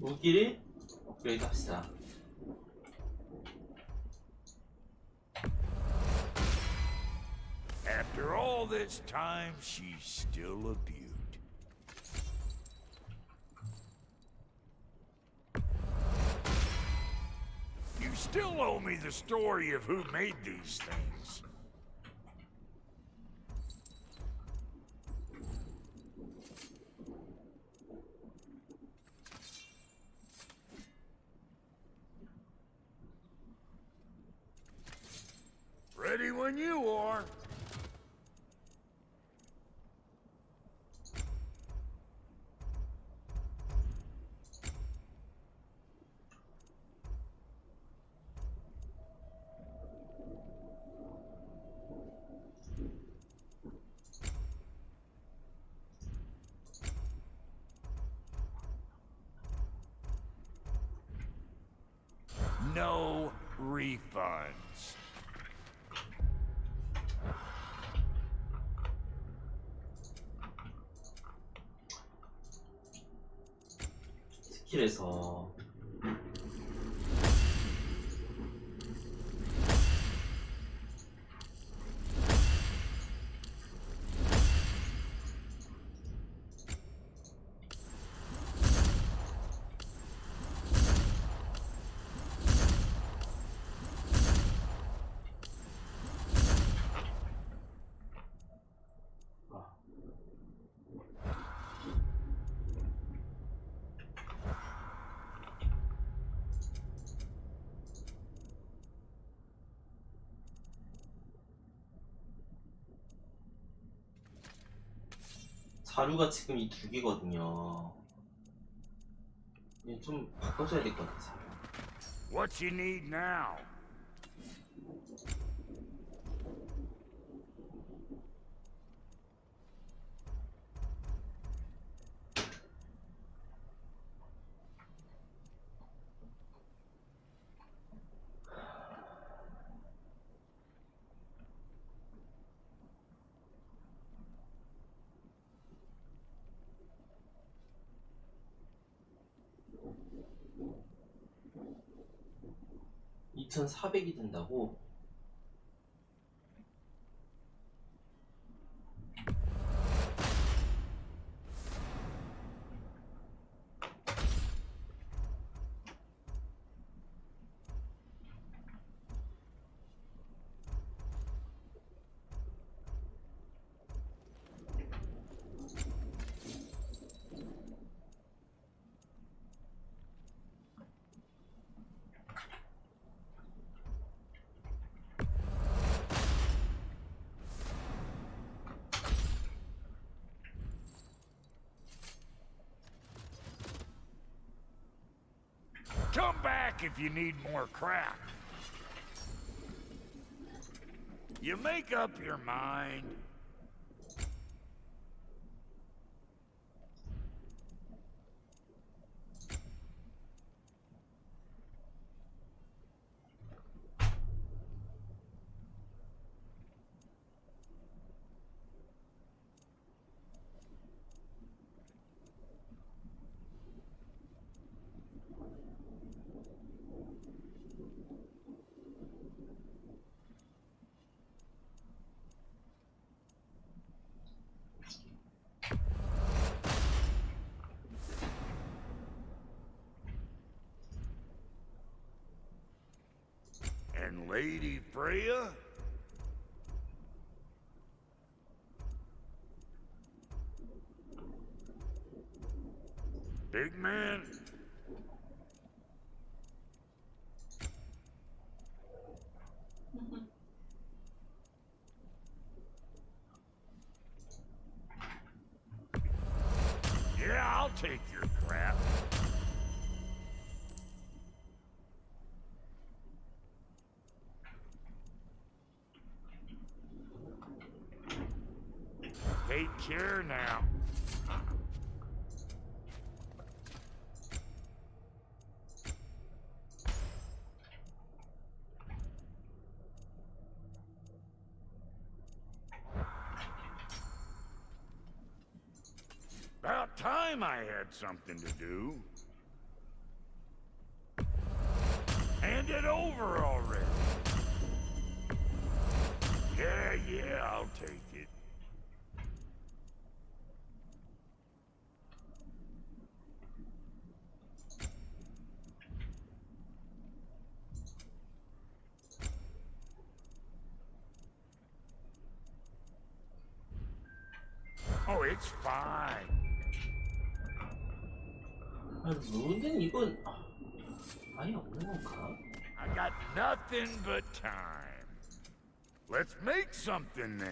무기를 업그레이드 합시다. After all this time, she's still a beaut. You still owe me the story of who made these things. Ready when you are. No refunds. 스킬에서 자루가 지금 이 두 개거든요. 좀 바꿔줘야 될 것 같아, 자루. What you need now? (2400이) 든다고? Come back if you need more crap. You make up your mind. And Lady Freya? Big man? Yeah, I'll take your crap. Take care now. About time I had something to do. Hand it over already. Yeah, I'll take it. Oh, it's fine. 아, 룬은 이건 아예 없는 건가? I got nothing but time. Let's make something then.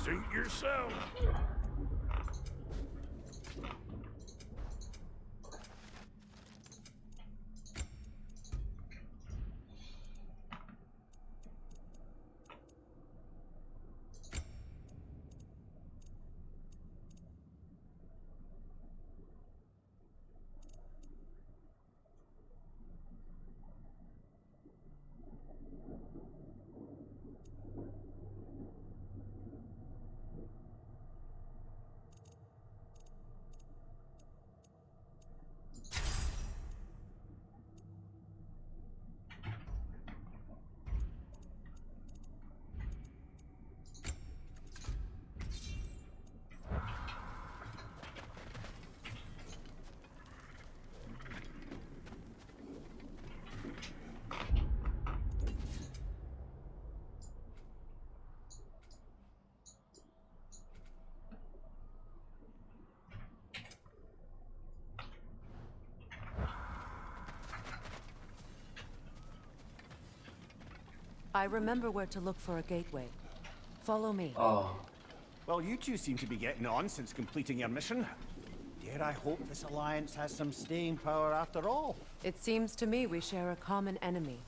Suit yourself. I remember where to look for a gateway. Follow me. Well, you two seem to be getting on since completing your mission. Dare I hope this alliance has some staying power after all? It seems to me we share a common enemy.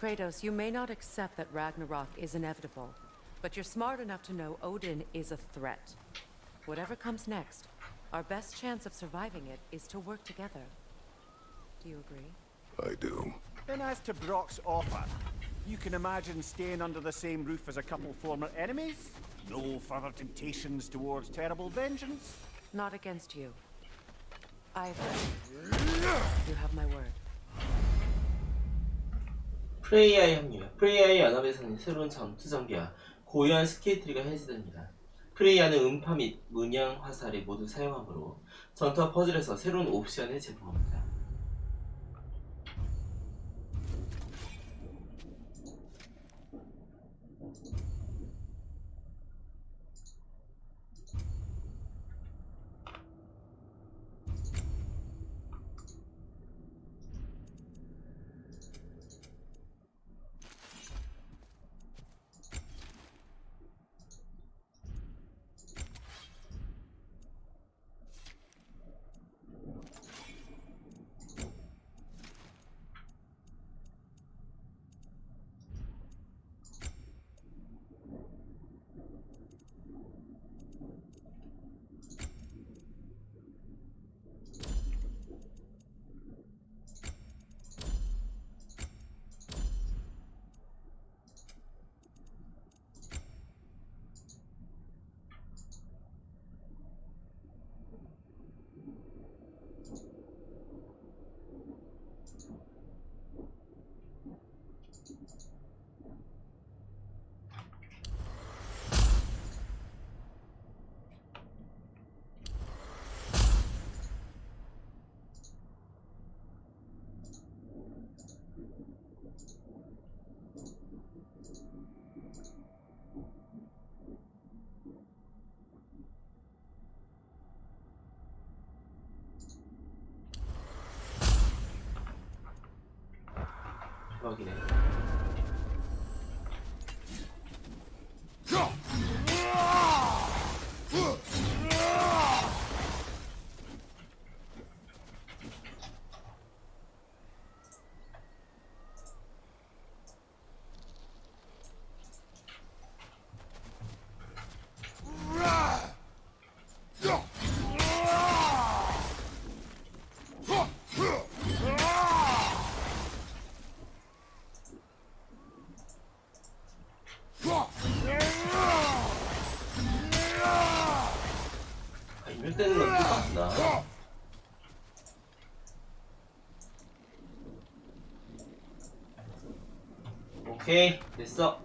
Kratos, you may not accept that Ragnarok is inevitable, but you're smart enough to know Odin is a threat. Whatever comes next, our best chance of surviving it is to work together. Do you agree? I do. Then as to Brock's offer, you can imagine staying under the same roof as a couple former enemies? No further temptations towards terrible vengeance? Not against you. Either. You have my word. 프레이야의 합류. 프레이야의 연합에서는 새로운 전투 장비와 고유한 스케이트리가 해제됩니다. 프레이야는 음파 및 문양 화살을 모두 사용하므로 전투와 퍼즐에서 새로운 옵션을 제공합니다. 대박이네. 반복되는 건 또 맞나? 오케이, 됐어.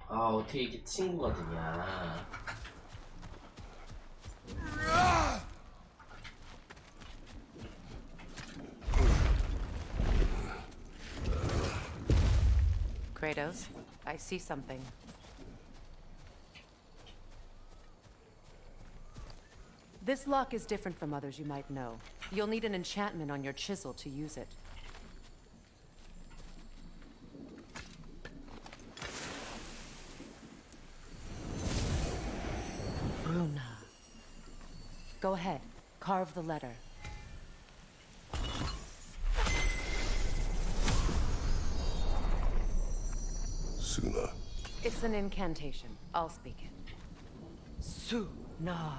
아, 어떻게 이게 친구가 되냐. Kratos, I see something. This lock is different from others you might know. You'll need an enchantment on your chisel to use it. Bruna. Go ahead, carve the letter. Suna. It's an incantation. I'll speak it. Suna.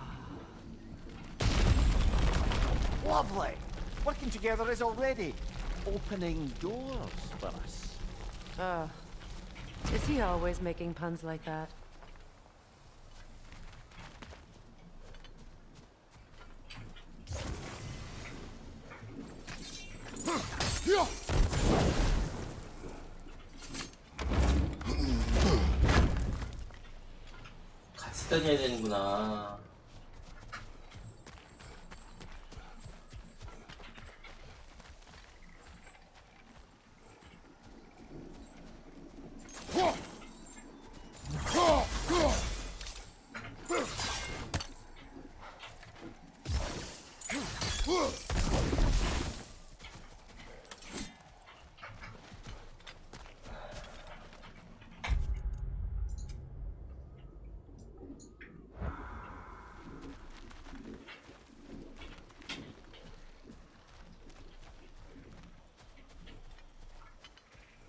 Lovely! Working together is already opening doors for us. Is he always making puns like that? 같이 다녀야 되는구나.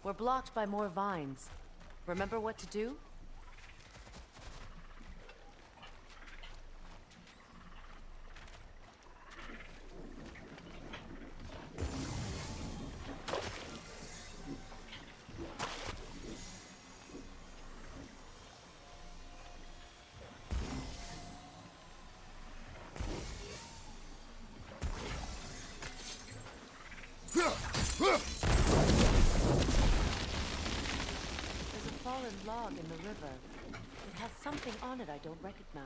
We're blocked by more vines. Remember what to do? There's a fallen log in the river. It has something on it I don't recognize.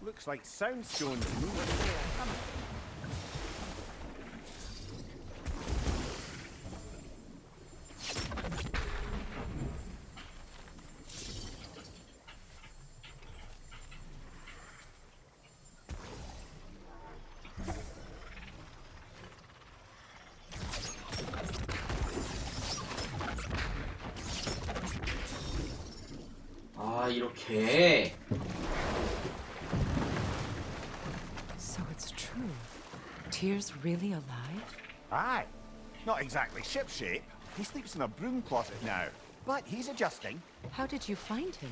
Looks like soundstone to me. 아, 이렇게. So it's true. Tyr's really alive? Aye. Not exactly shipshape. He sleeps in a broom closet now. But he's adjusting. How did you find him?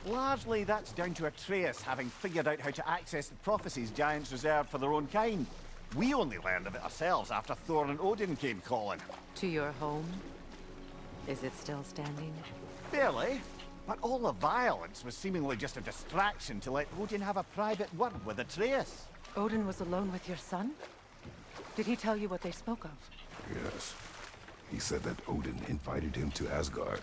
Largely that's down to Atreus having figured out how to access the prophecies giants reserved for their own kind. We only learned of it ourselves after Thor and Odin came calling. To your home? Is it still standing? Barely. But all the violence was seemingly just a distraction to let Odin have a private word with Atreus. Odin was alone with your son? Did he tell you what they spoke of? Yes. He said that Odin invited him to Asgard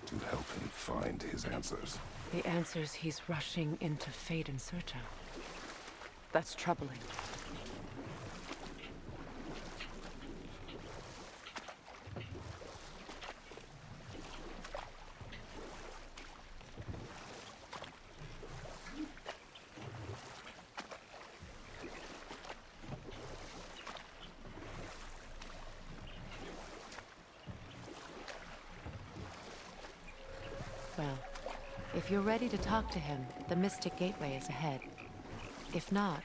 to help him find his answers. The answers he's rushing into fate in search of. That's troubling. Well, if you're ready to talk to him, the Mystic Gateway is ahead. If not,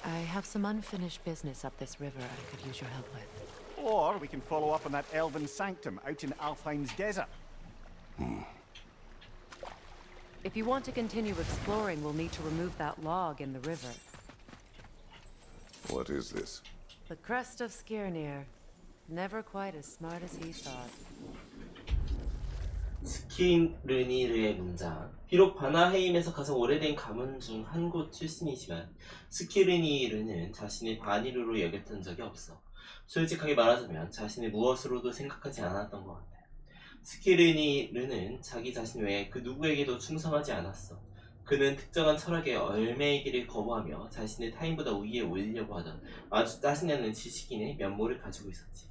I have some unfinished business up this river I could use your help with. Or we can follow up on that elven sanctum out in Alfheim's desert. If you want to continue exploring, we'll need to remove that log in the river. What is this? The crest of Skirnir. Never quite as smart as he thought. 스키르니르의 문장. 비록 바나헤임에서 가장 오래된 가문 중 한 곳 출신이지만 스키르니르는 자신을 바니르로 여겼던 적이 없어. 솔직하게 말하자면 자신을 무엇으로도 생각하지 않았던 것 같아. 스키르니르는 자기 자신 외에 그 누구에게도 충성하지 않았어. 그는 특정한 철학에 얽매이기를 거부하며 자신을 타인보다 위에 올리려고 하던 아주 짜증나는 지식인의 면모를 가지고 있었지.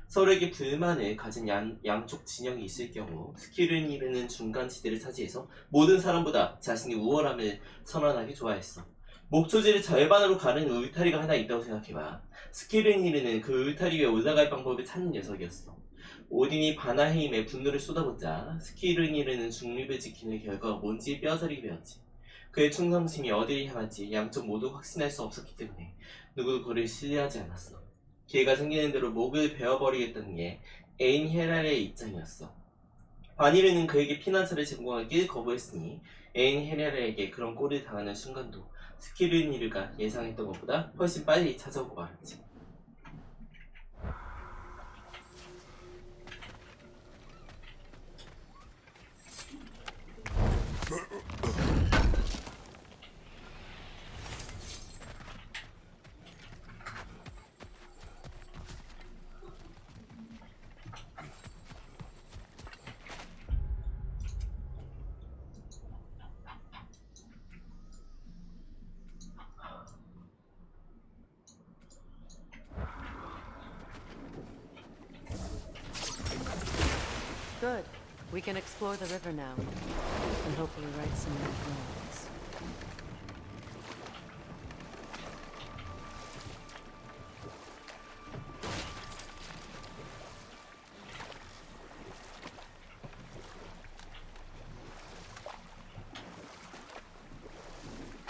서로에게 불만을 가진 양쪽 진영이 있을 경우 스키르니르는 중간 지대를 차지해서 모든 사람보다 자신의 우월함을 선언하기 좋아했어. 목초지를 절반으로 가른 울타리가 하나 있다고 생각해봐. 스키르니르는 그 울타리 위에 올라갈 방법을 찾는 녀석이었어. 오딘이 바나헤임에 분노를 쏟아붓자 스키르니르는 중립을 지키는 결과가 뭔지 뼈저리게 배웠지. 그의 충성심이 어디를 향할지 양쪽 모두 확신할 수 없었기 때문에 누구도 그를 신뢰하지 않았어. 기회가 생기는 대로 목을 베어버리겠다는 게 에인 헤랄의 입장이었어. 바니르는 그에게 피난처를 제공하길 거부했으니 에인 헤랄에게 그런 꼴을 당하는 순간도 스키르니르가 예상했던 것보다 훨씬 빨리 찾아오고 말았지. Good. We can explore the river now. And hopefully right some more drawings.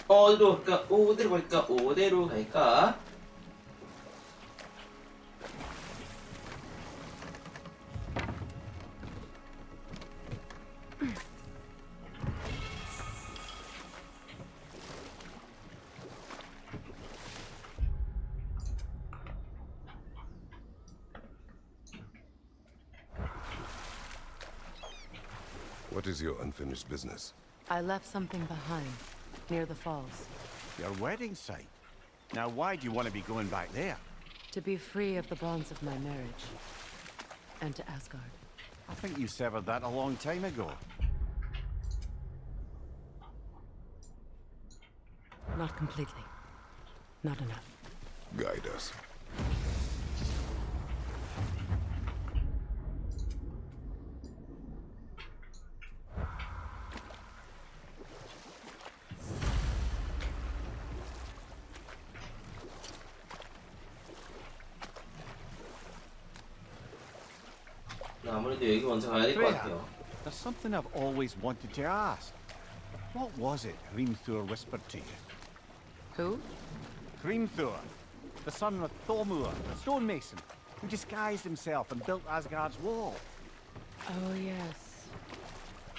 어디로 갈까? 어디로 갈까? 어디로 갈까? What is your unfinished business? I left something behind, near the falls. Your wedding site. Now, why do you want to be going back there? To be free of the bonds of my marriage. And to Asgard. I think you severed that a long time ago. Not completely. Not enough. Guide us. 아무래도 여기 먼저 가야 될 것 같아요. There's something I've always wanted to ask. What was it Hrimthur whispered to you? Who? Hrimthur, the son of Thormur, the stonemason, who disguised himself and built Asgard's wall. Oh, yes.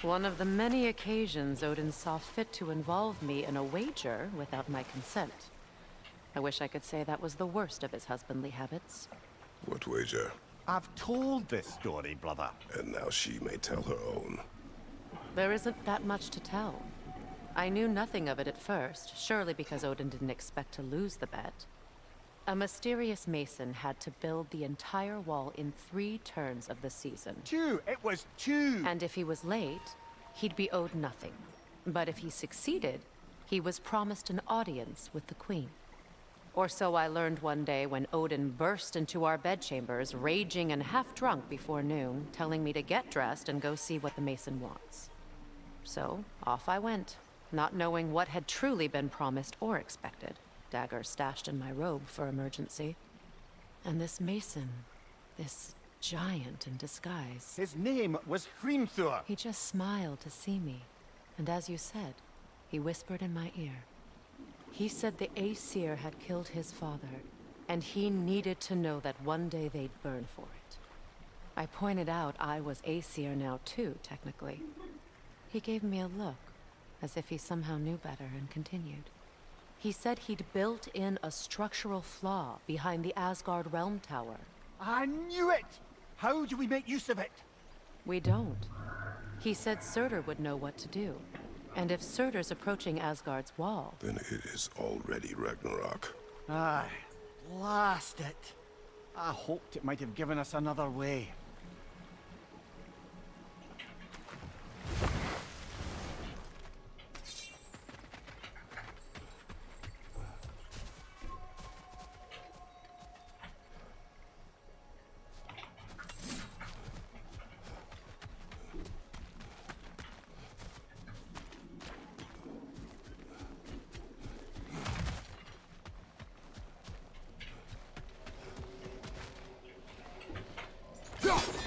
One of the many occasions Odin saw fit to involve me in a wager without my consent. I wish I could say that was the worst of his husbandly habits. What wager? I've told this story, brother. And now she may tell her own. There isn't that much to tell. I knew nothing of it at first, surely because Odin didn't expect to lose the bet. A mysterious mason had to build the entire wall in 3 turns of the season. 2! It was 2! And if he was late, he'd be owed nothing. But if he succeeded, he was promised an audience with the queen. Or so I learned one day when Odin burst into our bedchambers, raging and half-drunk before noon, telling me to get dressed and go see what the mason wants. So, off I went, not knowing what had truly been promised or expected, dagger stashed in my robe for emergency. And this mason, this giant in disguise, His name was Hrimthur. he just smiled to see me. And as you said, he whispered in my ear. He said the Aesir had killed his father, and he needed to know that one day they'd burn for it. I pointed out I was Aesir now too, technically. He gave me a look, as if he somehow knew better and continued. He said he'd built in a structural flaw behind the Asgard Realm Tower. I knew it! How do we make use of it? We don't. He said Surtur would know what to do. And if Surtur's approaching Asgard's wall... Then it is already Ragnarok. Aye, blast it. I hoped it might have given us another way.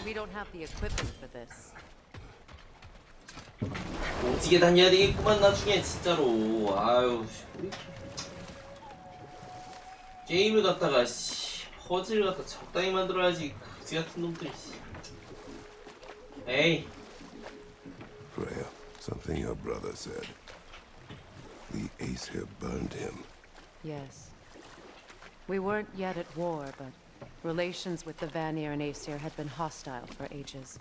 We don't have the equipment for this. 오지게 다녀야 되겠구만 나중에 진짜로. 아유 씨, 게임을 갖다가 퍼즐을 갖다 적당히 만들어야지 그지 같은 놈들이. 에이. Freya, something your brother said. The Aesir burned him. Yes. We weren't yet at war, but relations with the Vanir and Aesir had been hostile for ages.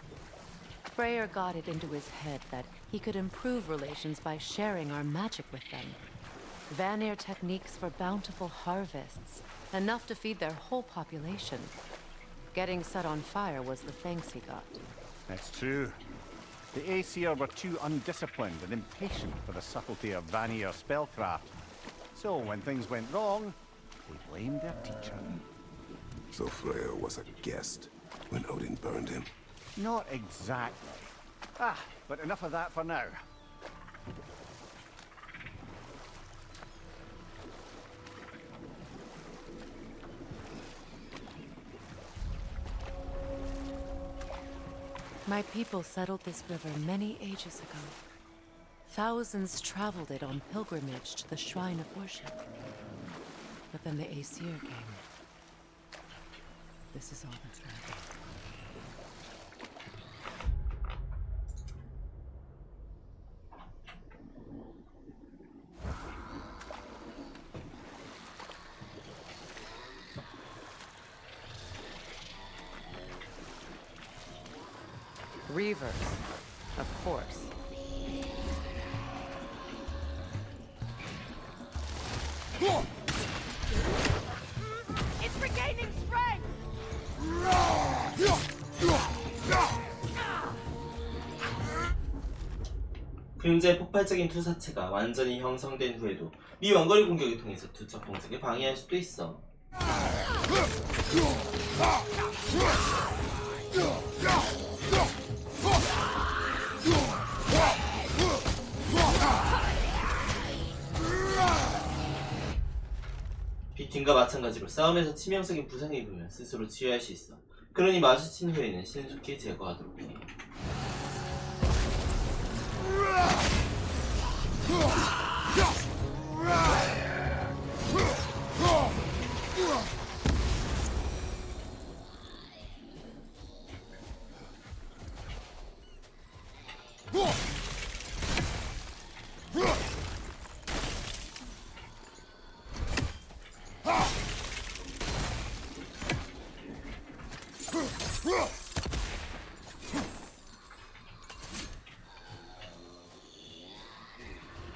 Freyr got it into his head that he could improve relations by sharing our magic with them. Vanir techniques for bountiful harvests, enough to feed their whole population. Getting set on fire was the thanks he got. That's true. The Aesir were too undisciplined and impatient for the subtlety of Vanir spellcraft. So when things went wrong, they blamed their teacher. So Freya was a guest when Odin burned him. Not exactly. But enough of that for now. My people settled this river many ages ago. Thousands traveled it on pilgrimage to the shrine of worship. But then the Aesir came. This is all that's left. Reavers, of course. It's regaining strength! 그림자의 폭발적인 투사체가 완전히 형성된 후에도 미 원거리 공격을 통해서 투척 공격을 방해할 수도 있어. 비팀과 마찬가지로 싸움에서 치명적인 부상을 입으면 스스로 치유할 수 있어. 그러니 마주친 후에는 신속히 제거하도록 해.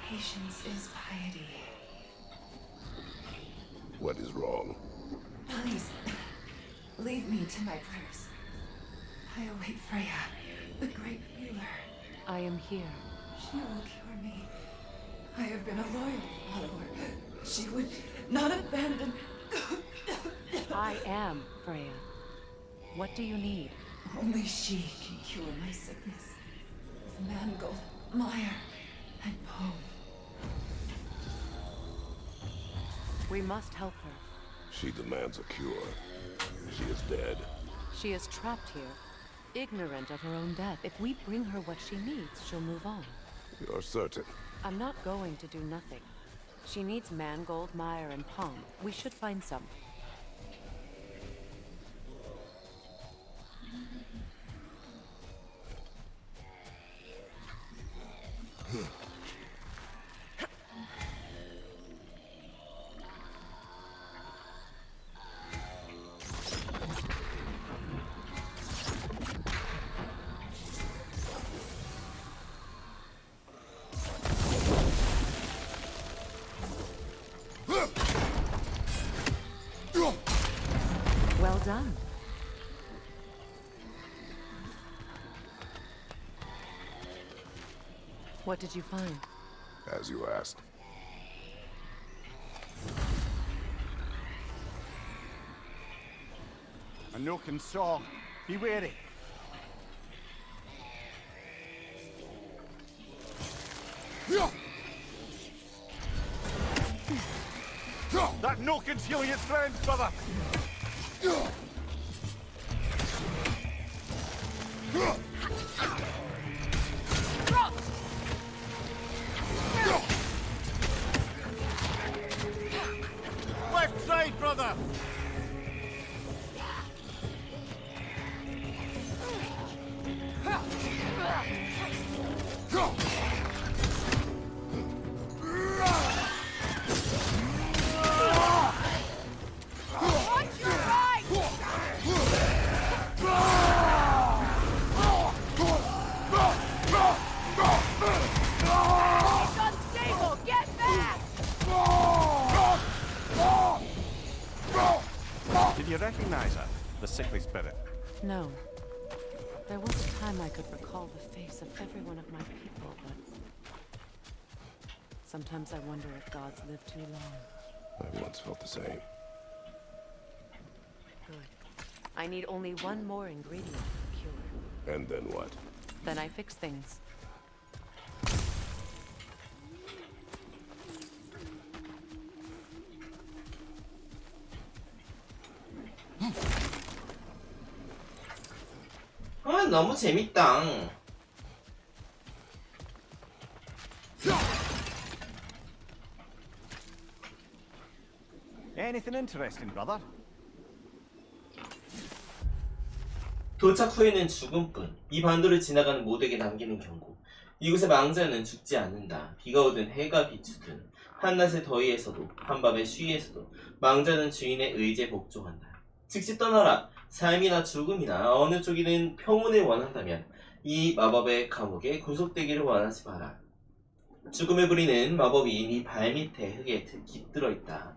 Patience is piety. What is wrong? Please, leave me to my prayers. I await Freya, the great healer. I am here. She will cure me. I have been a loyal follower. She would not abandon... I am Freya. What do you need? Only she can cure my sickness. With mangold, mire, and poem. We must help her. She demands a cure. She is dead. She is trapped here, ignorant of her own death. If we bring her what she needs, she'll move on. You're certain? I'm not going to do nothing. She needs mangold, mire, and palm. We should find some. done? What did you find? As you asked. A nook and saw. Be wary. That nook is healing its friends, brother. Left side, brother. Watch your right! It's unstable! Get back! Did you recognize her? The sickly spirit. No. There was a time I could recall the face of every one of my people, but sometimes I wonder if gods live too long. I once felt the same. Good. I need only one more ingredient for cure. And then what? Then I fix things. 아, 너무 재밌다. Anything interesting, brother? 도착 후에는 죽음뿐. 이 반도를 지나가는 모두에게 남기는 경고. 이곳의 망자는 죽지 않는다. 비가 오든 해가 비추든 한낮의 더위에서도 한밤의 쉬위에서도 망자는 주인의 의지에 복종한다. 즉시 떠나라. 삶이나 죽음이나 어느 쪽이든 평온을 원한다면 이 마법의 감옥에 구속되기를 원하지 마라. 죽음을 부리는 마법이 네 발밑에 흙에 깃들어 있다.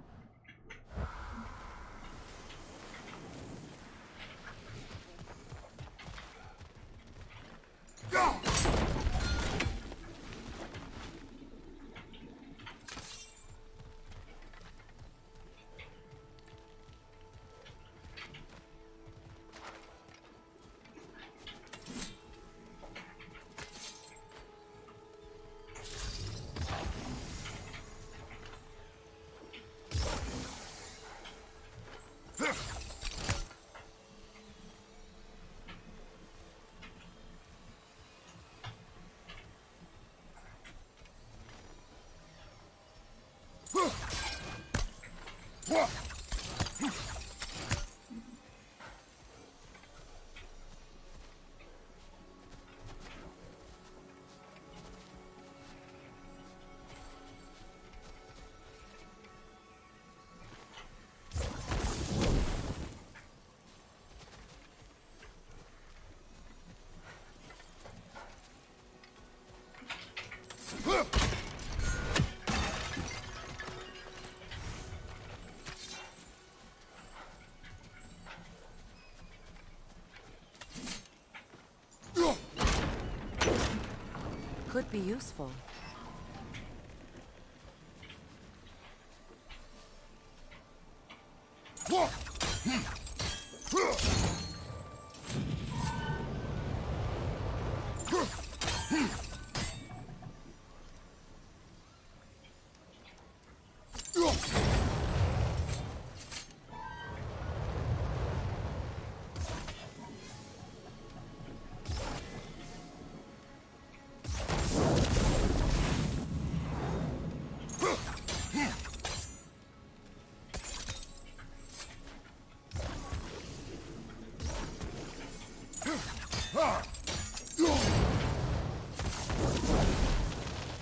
Could be useful.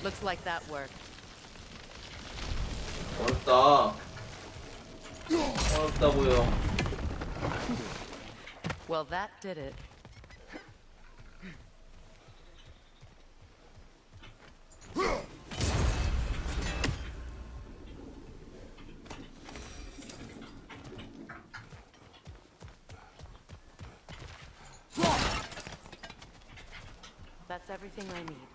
Looks like that worked. 어렵다. 어렵다고요. Well, that did it. That's everything I need.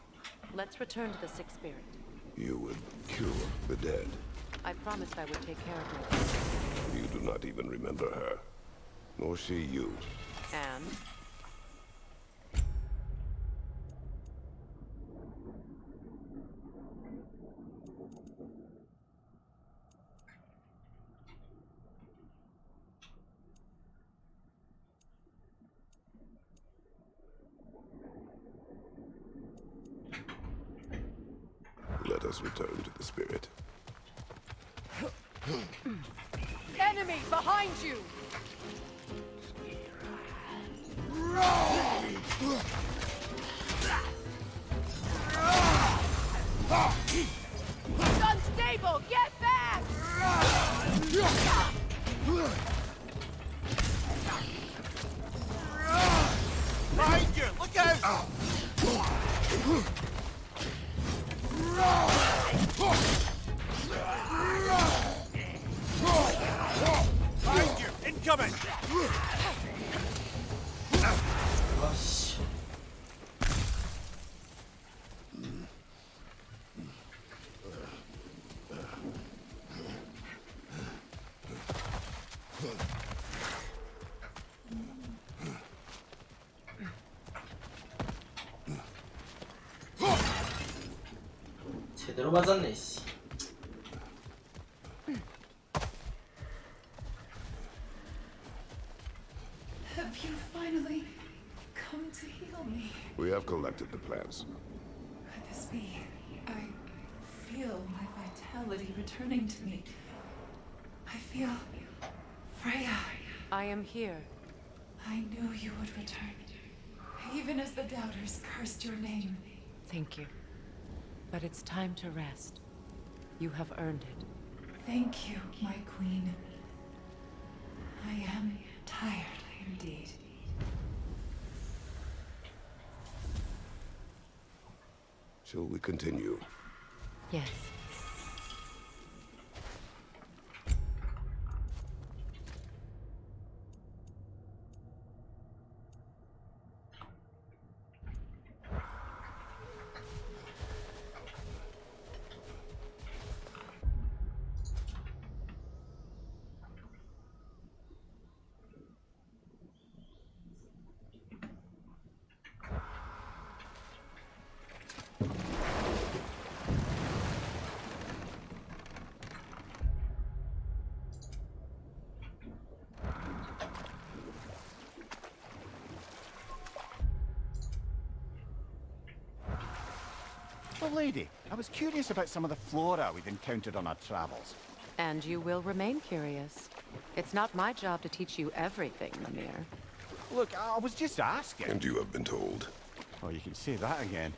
Let's return to the Sixth Spirit. You would cure the dead. I promised I would take care of her. You do not even remember her. Nor she you. And? Let us return to the spirit. Enemy behind you! He's unstable! Get back! Behind you! Look out! Behind you! Incoming! 아씨. 제대로 맞았네, 씨. Have you finally come to heal me? We have collected the plants. Could this be? I feel my vitality returning to me. I feel Freya. I am here. I knew you would return, even as the doubters cursed your name. Thank you. But it's time to rest. You have earned it. Thank you, my queen. I am tired indeed. Shall we continue? Yes. Well, lady, I was curious about some of the flora we've encountered on our travels. And you will remain curious. It's not my job to teach you everything, Mimir. Look, I was just asking. And you have been told. Oh, you can say that again.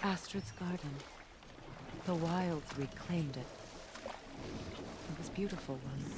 Astrid's garden. The wilds reclaimed it. It was beautiful once.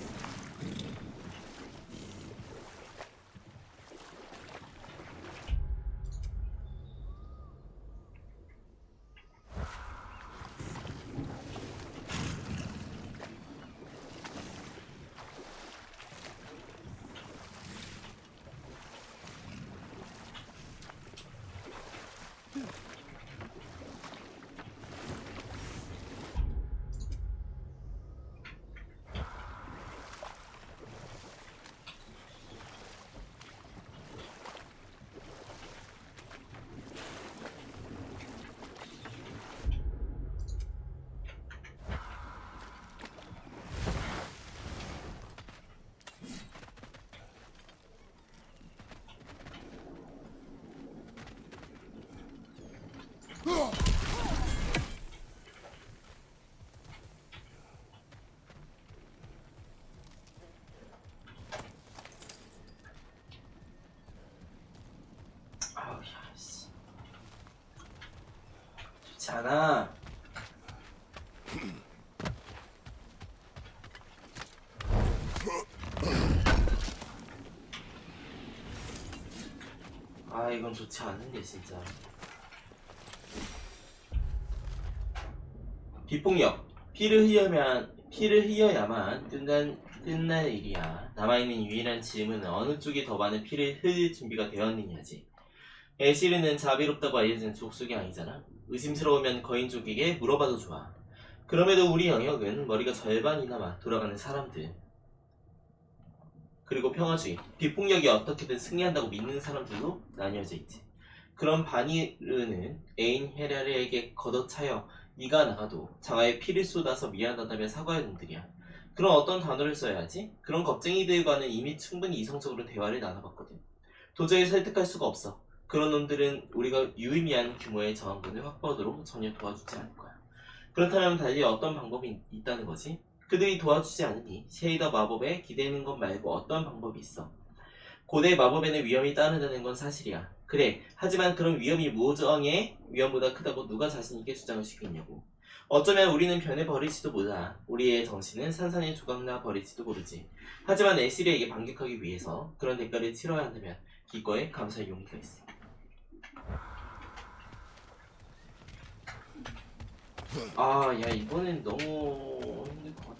좋지 않아. 아, 이건 좋지 않은데 진짜. 비폭력. 피를 흘려야만 끝날 일이야. 남아있는 유일한 질문은 어느 쪽이 더 많은 피를 흘릴 준비가 되었느냐지. 애시르는 자비롭다고 알려진 족속이 아니잖아. 의심스러우면 거인족에게 물어봐도 좋아. 그럼에도 우리 영역은 머리가 절반이나마 돌아가는 사람들, 그리고 평화주의, 비폭력이 어떻게든 승리한다고 믿는 사람들로 나뉘어져 있지. 그런 바니르는 애인 헤라르에게 걷어차여 이가 나가도 장화에 피를 쏟아서 미안하다며 사과할 놈들이야. 그럼 어떤 단어를 써야 하지? 그런 겁쟁이들과는 이미 충분히 이성적으로 대화를 나눠봤거든. 도저히 설득할 수가 없어. 그런 놈들은 우리가 유의미한 규모의 저항군을 확보하도록 전혀 도와주지 않을 거야. 그렇다면 달리 어떤 방법이 있다는 거지? 그들이 도와주지 않으니 쉐이더 마법에 기대는 것 말고 어떤 방법이 있어? 고대 마법에는 위험이 따른다는 건 사실이야. 그래, 하지만 그런 위험이 무정의 위험보다 크다고 누가 자신있게 주장할 수 있겠냐고. 어쩌면 우리는 변해버릴지도 몰라. 우리의 정신은 산산이 조각나 버릴지도 모르지. 하지만 애시리에게 반격하기 위해서 그런 대가를 치러야 한다면 기꺼이 감사의 용기가 있어. 아, 야, 이번엔 너무 힘들 것 같아.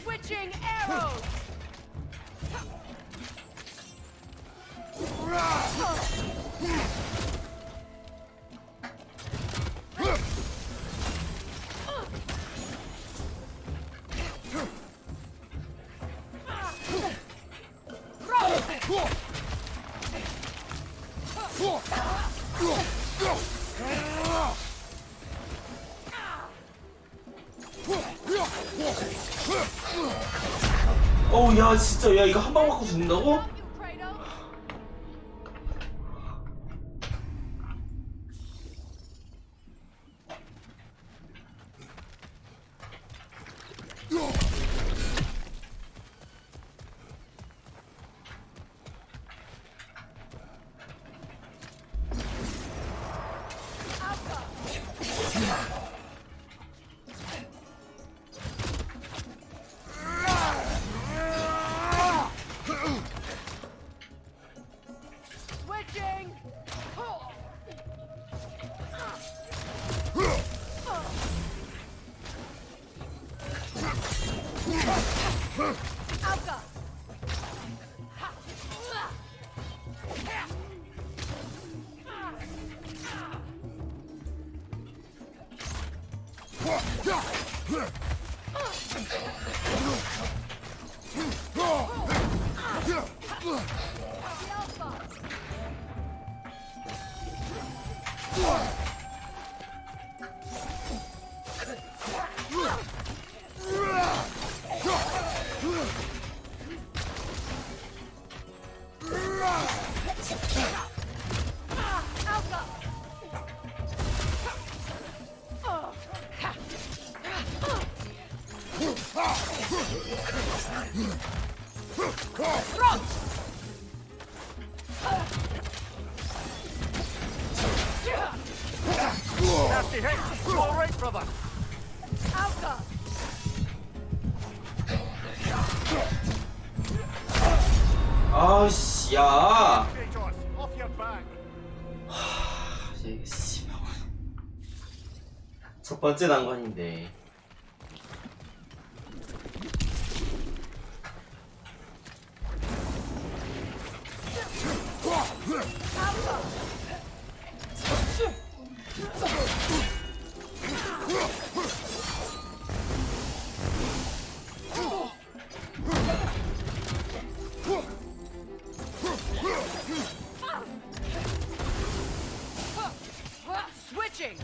Switching arrows! 어우, 야, 진짜, 야, 이거 한 방 맞고 죽는다고? You, Kratos! Switching! Alka! Nasty hit! You alright, brother? Alka! 아우씨, 야. Kratos, off your back! 이게 씨발. 첫 번째 난관인데. Switching!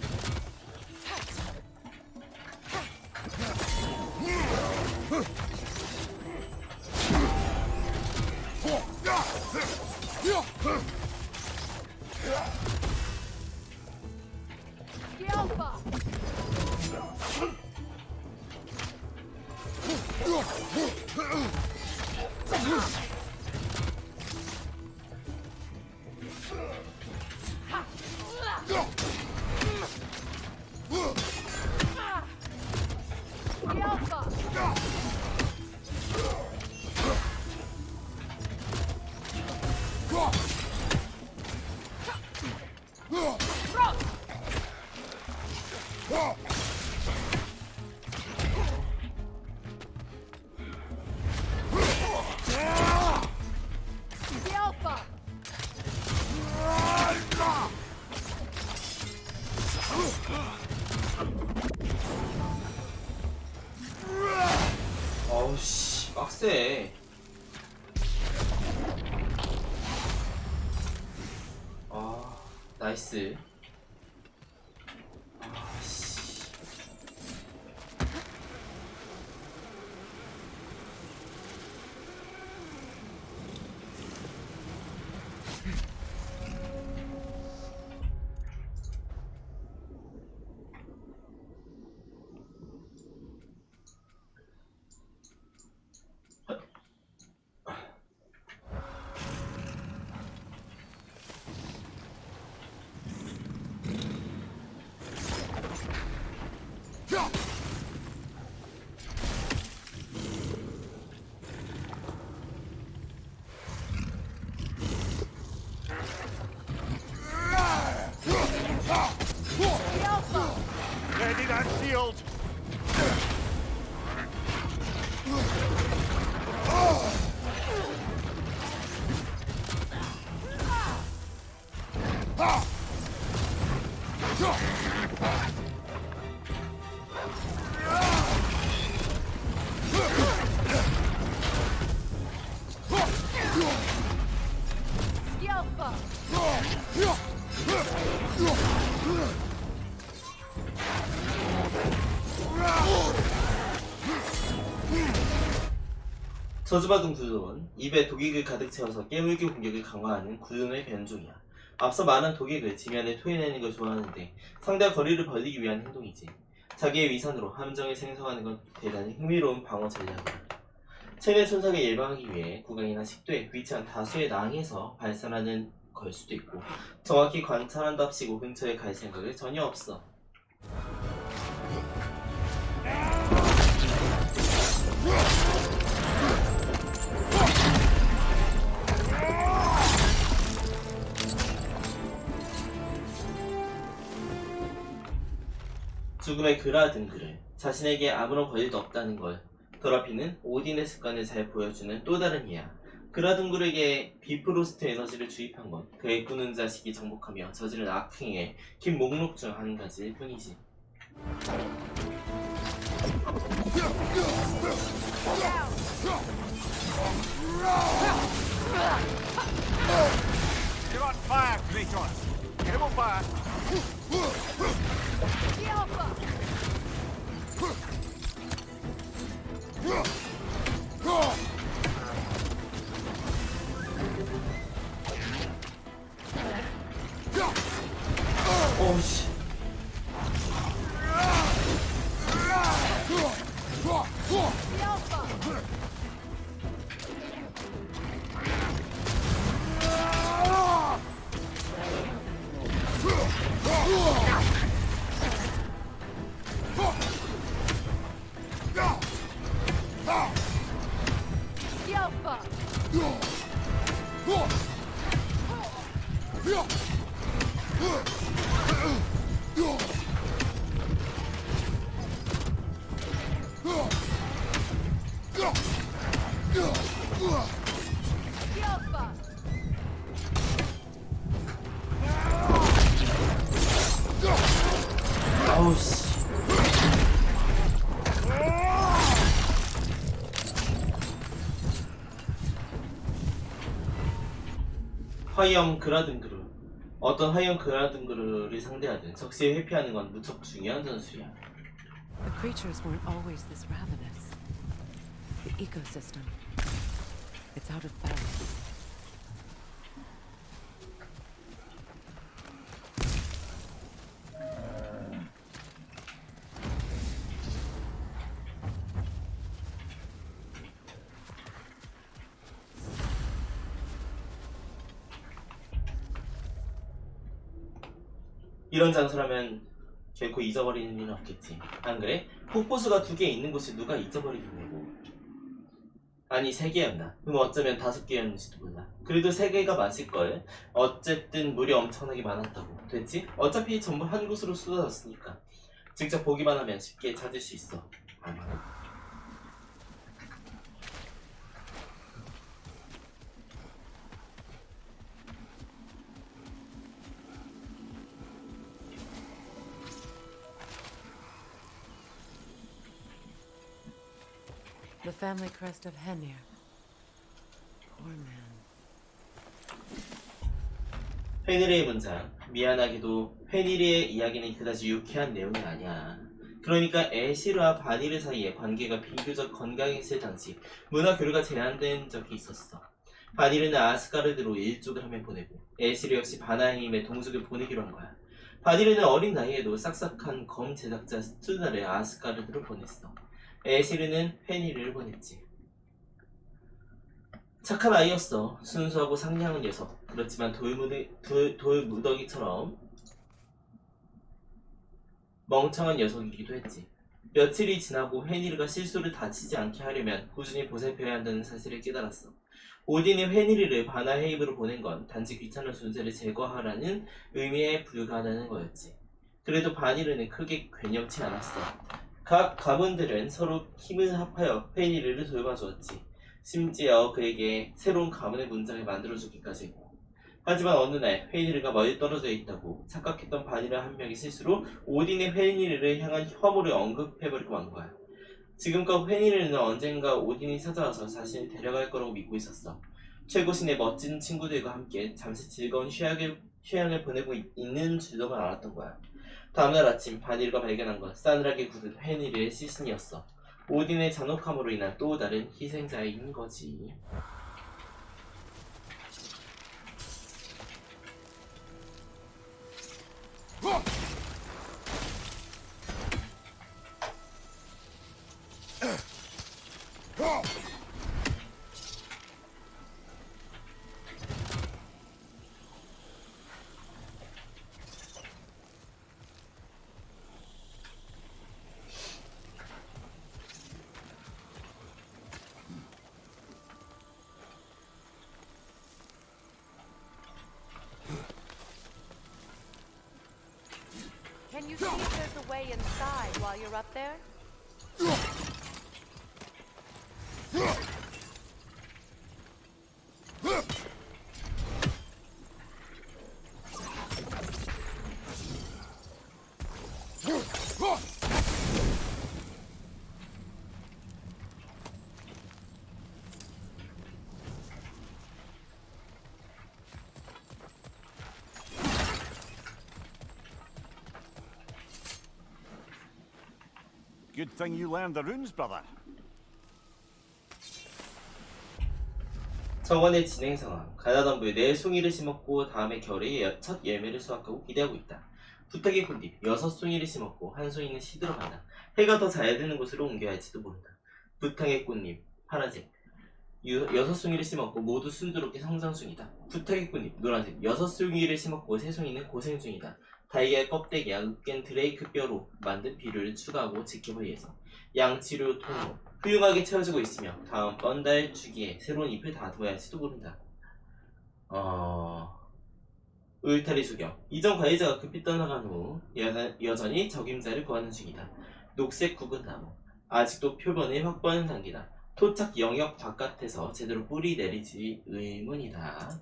어우씨 빡세. 아 나이스. 아씨. Ready that shield! 저주받은 구조는 입에 독익을 가득 채워서 깨물기 공격을 강화하는 구dun의 변종이야. 앞서 말한 독익을 지면에 토해내는 걸 좋아하는데 상대와 거리를 벌리기 위한 행동이지. 자기의 위산으로 함정을 생성하는 건 대단히 흥미로운 방어 전략이야. 체내 손상을 예방하기 위해 구강이나 식도에 위치한 다수의 낭에서 발산하는 걸 수도 있고 정확히 관찰한답시고 근처에 갈 생각을 전혀 없어. 죽음의 그라든글을 자신에게 아무런 권리도 없다는 걸 더럽히는 오딘의 습관을 잘 보여주는 또 다른 예야. 그라든글에게 비프로스트 에너지를 주입한 건 그의 꾸는 자식이 정복하며 저지른 악행의 긴 목록 중 한 가지일 뿐이지. You're on fire, Kratos! Get him on fire! 오우씨. 아우씨. 화염 그라든그르. 어떤 화염 그라든그르를 상대하든 적시에 회피하는 건 무척 중요한 전술이야. The creatures weren't always this ravenous. The ecosystem. It's out of balance. 이런 장소라면 결코 잊어버리는 일은 없겠지. 안 그래? 폭포수가 2개 있는 곳을 누가 잊어버리겠냐고. 아니 3개였나? 그럼 어쩌면 5개였는지도 몰라. 그래도 3개가 맞을걸. 어쨌든 물이 엄청나게 많았다고. 됐지? 어차피 전부 한 곳으로 쏟아졌으니까 직접 보기만 하면 쉽게 찾을 수 있어. The family crest of Henir. Poor man. 페니르의 문장. 미안하게도 페니르의 이야기는 그다지 유쾌한 내용이 아니야. 그러니까 에시르와 바니르 사이의 관계가 비교적 건강했을 당시 문화 교류가 제한된 적이 있었어. 바니르는 아스가르드로 일족을 한 명 보내고 에시르 역시 바나헤임에 동족을 보내기로 한 거야. 바니르는 어린 나이에도 싹싹한 검 제작자 스투나를 아스가르드로 보냈어. 에시르는 페니르를 보냈지. 착한 아이였어. 순수하고 상냥한 녀석. 그렇지만 돌무더기처럼 멍청한 녀석이기도 했지. 며칠이 지나고 페니르가 실수를 다치지 않게 하려면 꾸준히 보살펴야 한다는 사실을 깨달았어. 오딘이 페니르를 바나헤임으로 보낸 건 단지 귀찮은 존재를 제거하라는 의미에 불과하다는 거였지. 그래도 바니르는 크게 괴념치 않았어. 각 가문들은 서로 힘을 합하여 페니르를 돌봐주었지. 심지어 그에게 새로운 가문의 문장을 만들어주기까지 했고. 하지만 어느 날 페니르가 멀리 떨어져 있다고 착각했던 바니르 한 명의 실수로 오딘의 페니르를 향한 혐오를 언급해버리고 만 거야. 지금껏 페니르는 언젠가 오딘이 찾아와서 자신을 데려갈 거라고 믿고 있었어. 최고신의 멋진 친구들과 함께 잠시 즐거운 휴양을 보내고 있는 줄로만 알았던 거야. 다음날 아침 바니르가 발견한 건 싸늘하게 굳은 페니르의 시신이었어. 오딘의 잔혹함으로 인한 또 다른 희생자인 거지. Can you see if there's a way inside while you're up there? Good thing you learned the runes, brother. 정원의 진행 상황. 가나덤부에 4송이를 심었고 다음에 겨울에 첫 열매를 수확하고 기대하고 있다. 부탁의 꿀잎 6송이를 심었고 한 송이는 시들어간다. 해가 더 잘 드는 곳으로 옮겨야 할지도 모른다. 부탁의 꽃잎 파란색 6송이를 심었고 모두 순조롭게 성장 중이다. 부탁의 꽃잎 노란색 6송이를 심었고 3송이는 고생 중이다. 달걀 껍데기와 으깬 드레이크 뼈로 만든 비료를 추가하고 지켜보기 위해서 양치료 통로 훌륭하게 채워지고 있으며 다음번 달 주기에 새로운 잎을 다듬어야 할지도 모른다. 울타리 수경 이전 관리자가 급히 떠나간 후 여전히 적임자를 구하는 중이다. 녹색 굵은 나무 아직도 표본을 확보하는 단계다. 토착 영역 바깥에서 제대로 뿌리 내리지 의문이다.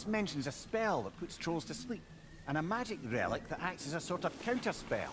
This mentions a spell that puts trolls to sleep, and a magic relic that acts as a sort of counterspell.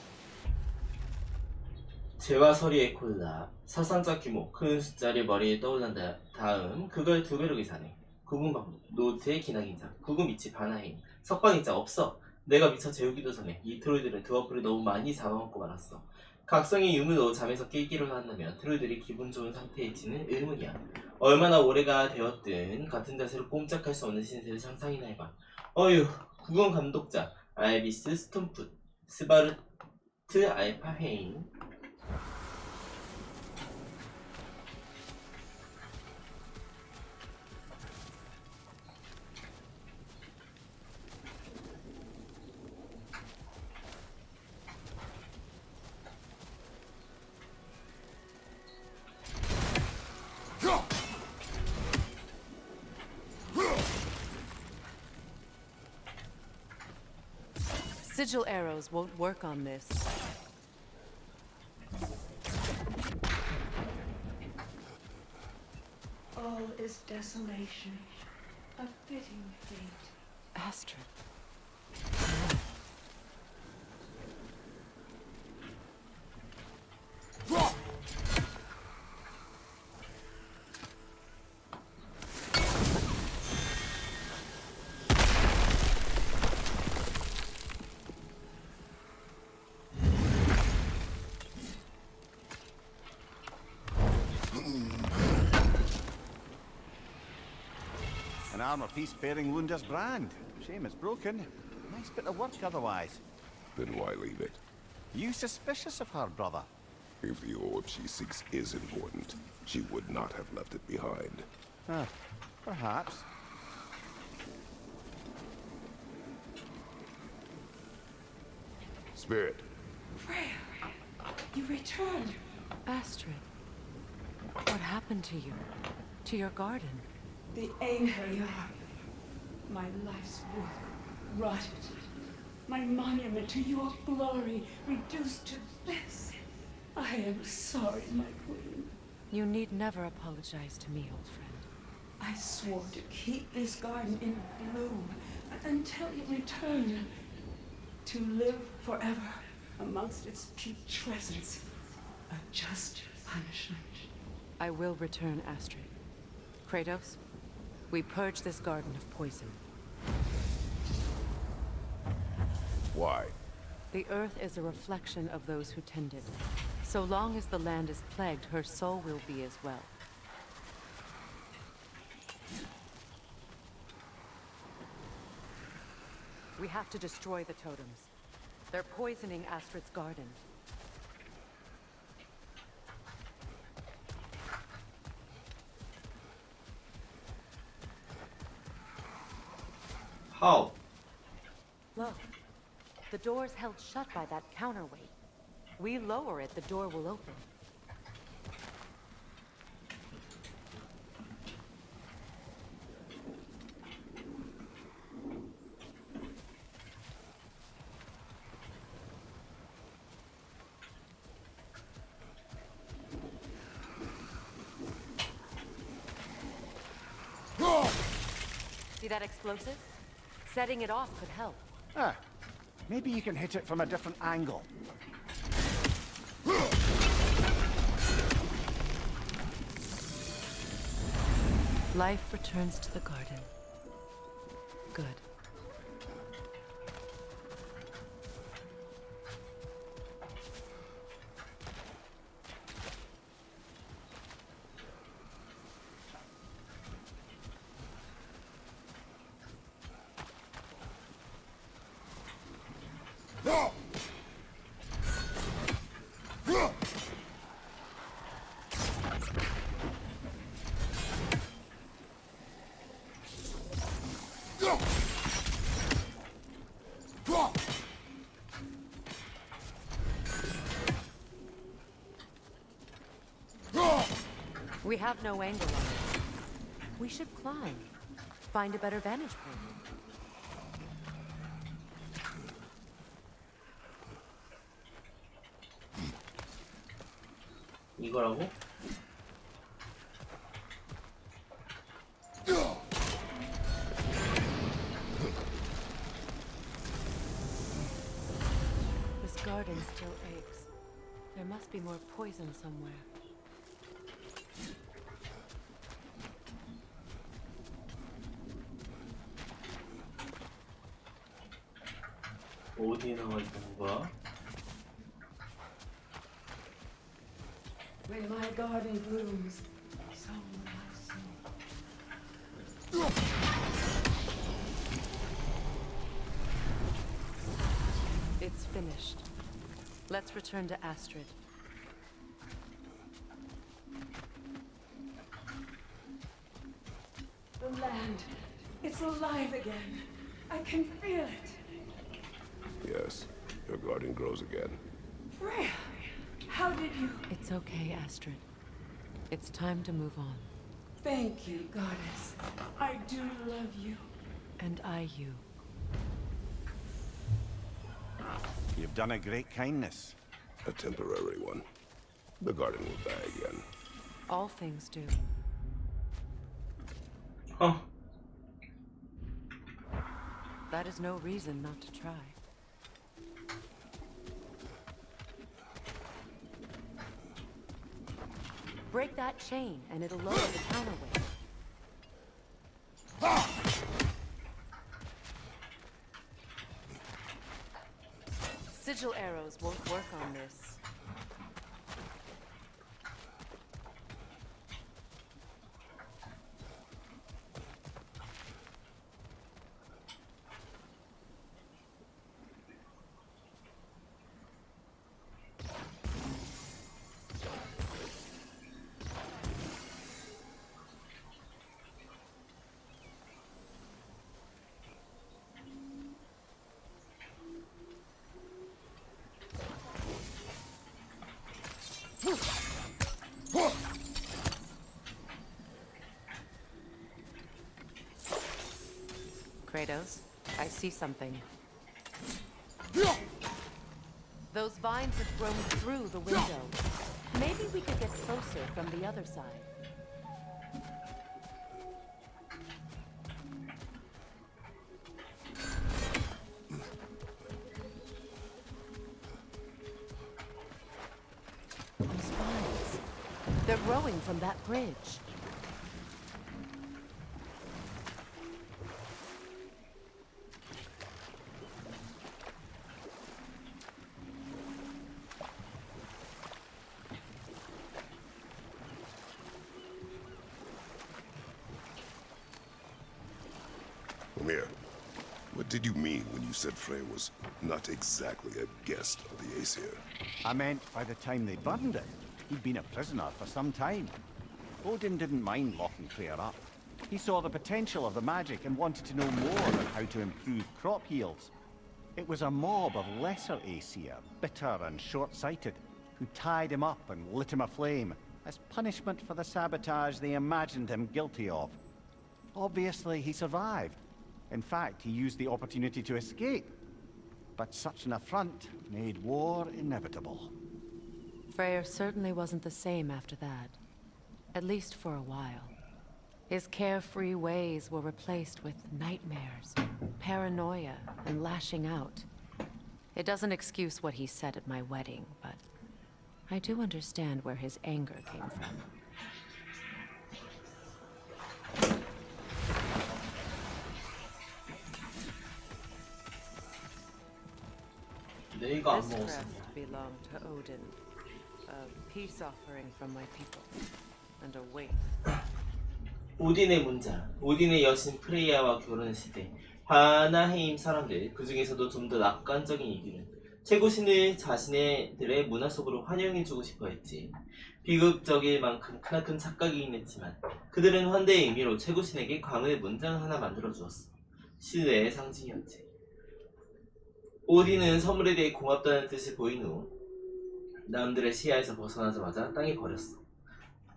재와 서리의 콜라, 사상자 규모, 큰 숫자를 머리에 떠올린 다음 그걸 두 배로 계산해. 구분 방법, 노트의 기나긴자, 구금 이치 바나행, 석방이자 없어. 내가 미처 재우기도 전에 이 트롤들은 드워프를 너무 많이 잡아먹고 말았어. 각성의 유무도 잠에서 깨기로 한다면 트롤들이 기분 좋은 상태일지는 의문이야. 얼마나 오래가 되었든 같은 자세로 꼼짝할 수 없는 신세를 상상이나 해봐. 어휴, 구금 감독자, 알비스 스톤풋, 스바르트 알파헤인. Sigil arrows won't work on this. All is desolation, a fitting fate. Astrid. An armor piece bearing Lunda's brand. Shame it's broken. Nice bit of work otherwise. Then why leave it? You suspicious of her, brother? If the orb she seeks is important, she would not have left it behind. Perhaps. Spirit, Freya, you returned. Astrid. What happened to you? To your garden? The anger, my life's work rotted. My monument to your glory reduced to this. I am sorry, my queen. You need never apologize to me, old friend. I swore to keep this garden in bloom until you return. To live forever amongst its putrescence. A just punishment. I will return, Astrid. Kratos, we purge this garden of poison. why? The earth is a reflection of those who tend it. So long as the land is plagued, her soul will be as well. We have to destroy the totems. They're poisoning Astrid's garden. How? Look, the door's held shut by that counterweight. We lower it, the door will open. See that explosive? Setting it off could help. Ah, maybe you can hit it from a different angle. Life returns to the garden. Good. We have no angle on it. We should climb. Find a better vantage point. 이거라고? garden still aches. There must be more poison somewhere. 어디에 나와 있다는 거야? When my garden blooms, so will my soul. It's finished. Let's return to Astrid. The land, it's alive again. I can feel it. Yes, your garden grows again. Freya, how did you? It's okay, Astrid. It's time to move on. Thank you, goddess. I do love you. And I you. You've done a great kindness. A temporary one. The garden will die again. All things do. 어, That is no reason not to try. Break that chain, and it'll lower the counterweight. Sigil arrows won't work on this. Kratos, I see something. Those vines have grown through the window. Maybe we could get closer from the other side. Those vines, they're growing from that bridge. Mimir, what did you mean when you said Freya was not exactly a guest of the Aesir? I meant by the time they burned it, he'd been a prisoner for some time. Odin didn't mind locking Freya up. He saw the potential of the magic and wanted to know more about how to improve crop yields. It was a mob of lesser Aesir, bitter and short-sighted, who tied him up and lit him aflame as punishment for the sabotage they imagined him guilty of. Obviously, he survived. In fact, he used the opportunity to escape. But such an affront made war inevitable. Freyr certainly wasn't the same after that. At least for a while. His carefree ways were replaced with nightmares, paranoia, and lashing out. It doesn't excuse what he said at my wedding, but I do understand where his anger came from. 내가 안 This 먹었어. crest belonged to Odin. A peace offering from my people. And a waif. 오딘의 문자, 오딘의 여신 프레이야와 결혼했을 때 바나헤임 사람들, 그 중에서도 좀 더 낙관적인 이들은 최고신을 자신들의 문화 속으로 환영해주고 싶어했지. 비극적일 만큼 크나큰 착각이긴 했지만 그들은 환대의 의미로 최고신에게 가문의 문장을 하나 만들어주었어. 신뢰의 상징이었지. 오딘은 선물에 대해 고맙다는 뜻을 보인 후 남들의 시야에서 벗어나자마자 땅에 버렸어.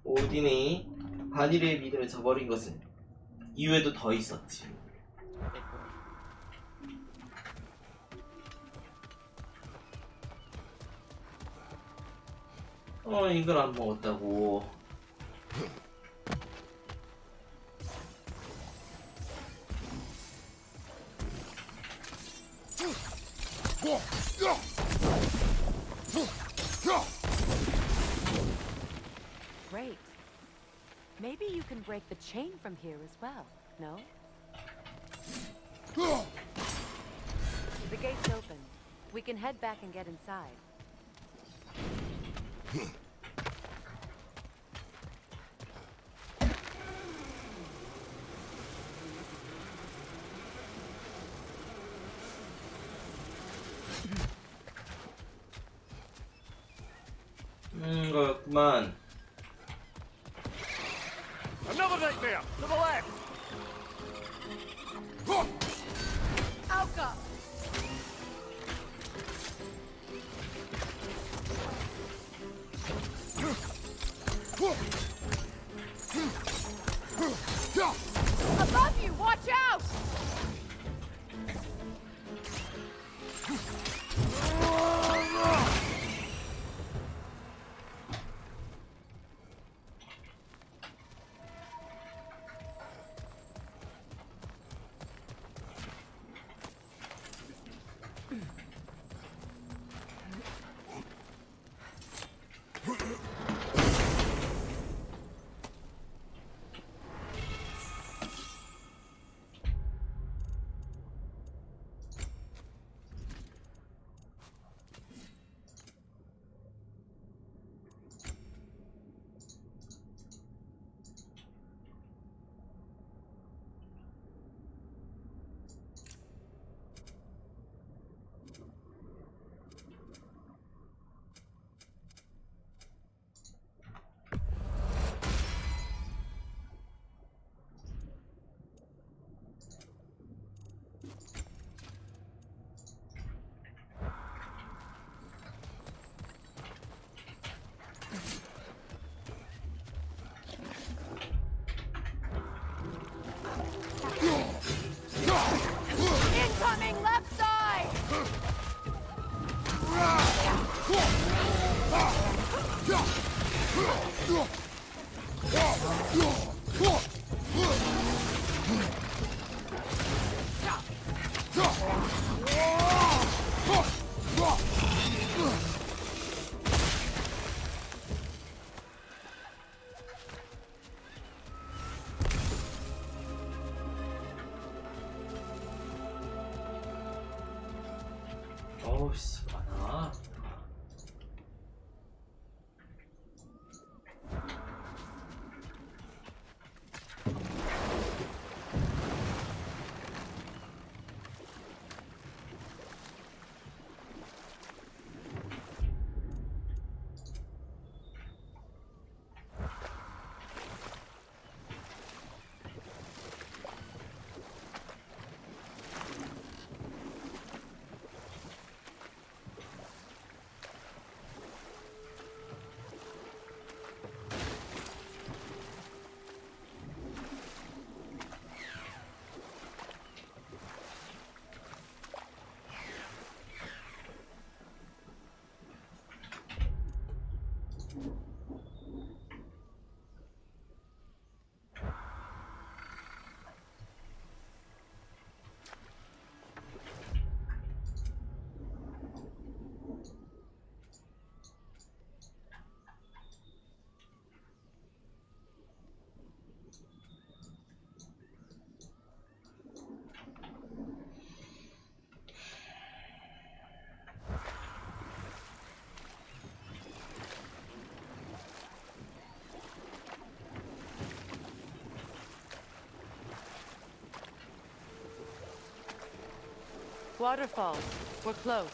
오딘이 바니르의 믿음을 저버린 것은 이후에도 더 있었지. 이걸 안 먹었다고. Maybe you can break the chain from here as well, no? The gate's open. We can head back and get inside. 그렇구만. Another nightmare! To the left! Alka! Above you! Watch out! Incoming left side! 어우 씨 많아. Waterfall. We're close.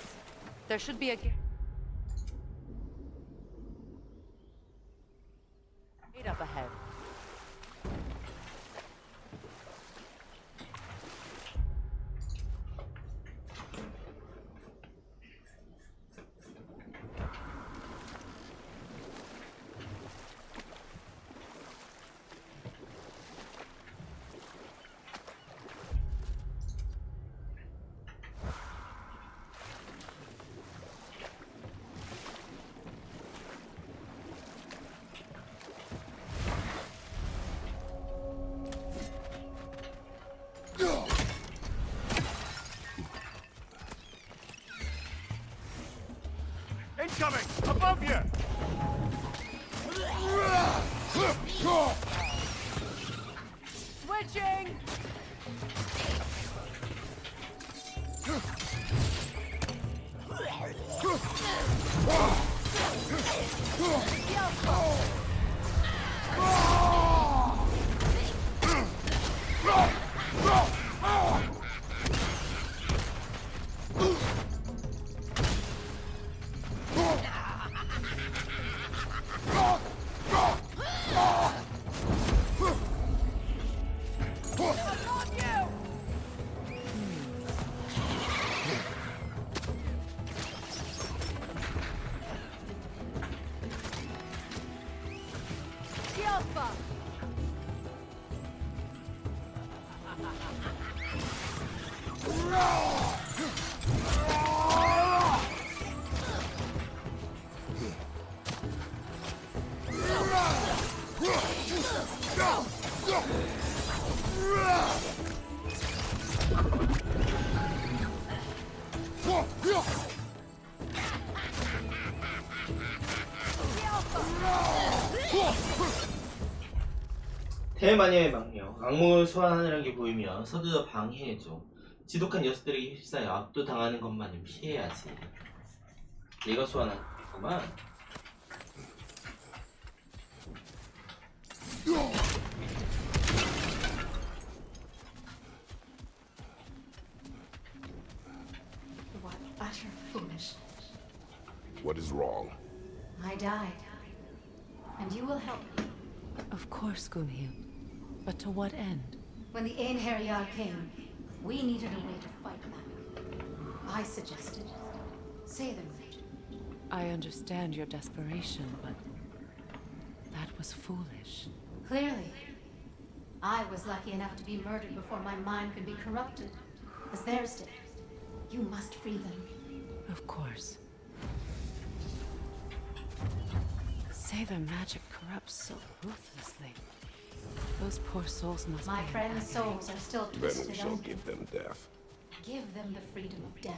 There should be a gate up ahead. Incoming! Above you! Approaching! 대마녀의 망령, 악몽을 소환하는 게 보이면 서둘러 방해해줘. 지독한 녀석들에게 휩싸여 압도당하는 것만은 피해야지. 얘가 소환하구만. What utter foolishness. What is wrong? I died. And you will help me. Of course, Gunhild. But to what end? When the Einherjar came, we needed a way to fight back. I suggested. Say the word. I understand your desperation, but that was foolish. Clearly. I was lucky enough to be murdered before my mind could be corrupted, as theirs did. You must free them. Of course. Say their magic corrupts so ruthlessly. Those poor souls must My be in friends' agony. souls are still Then we twisted shall under. give them death. Give them the freedom of death.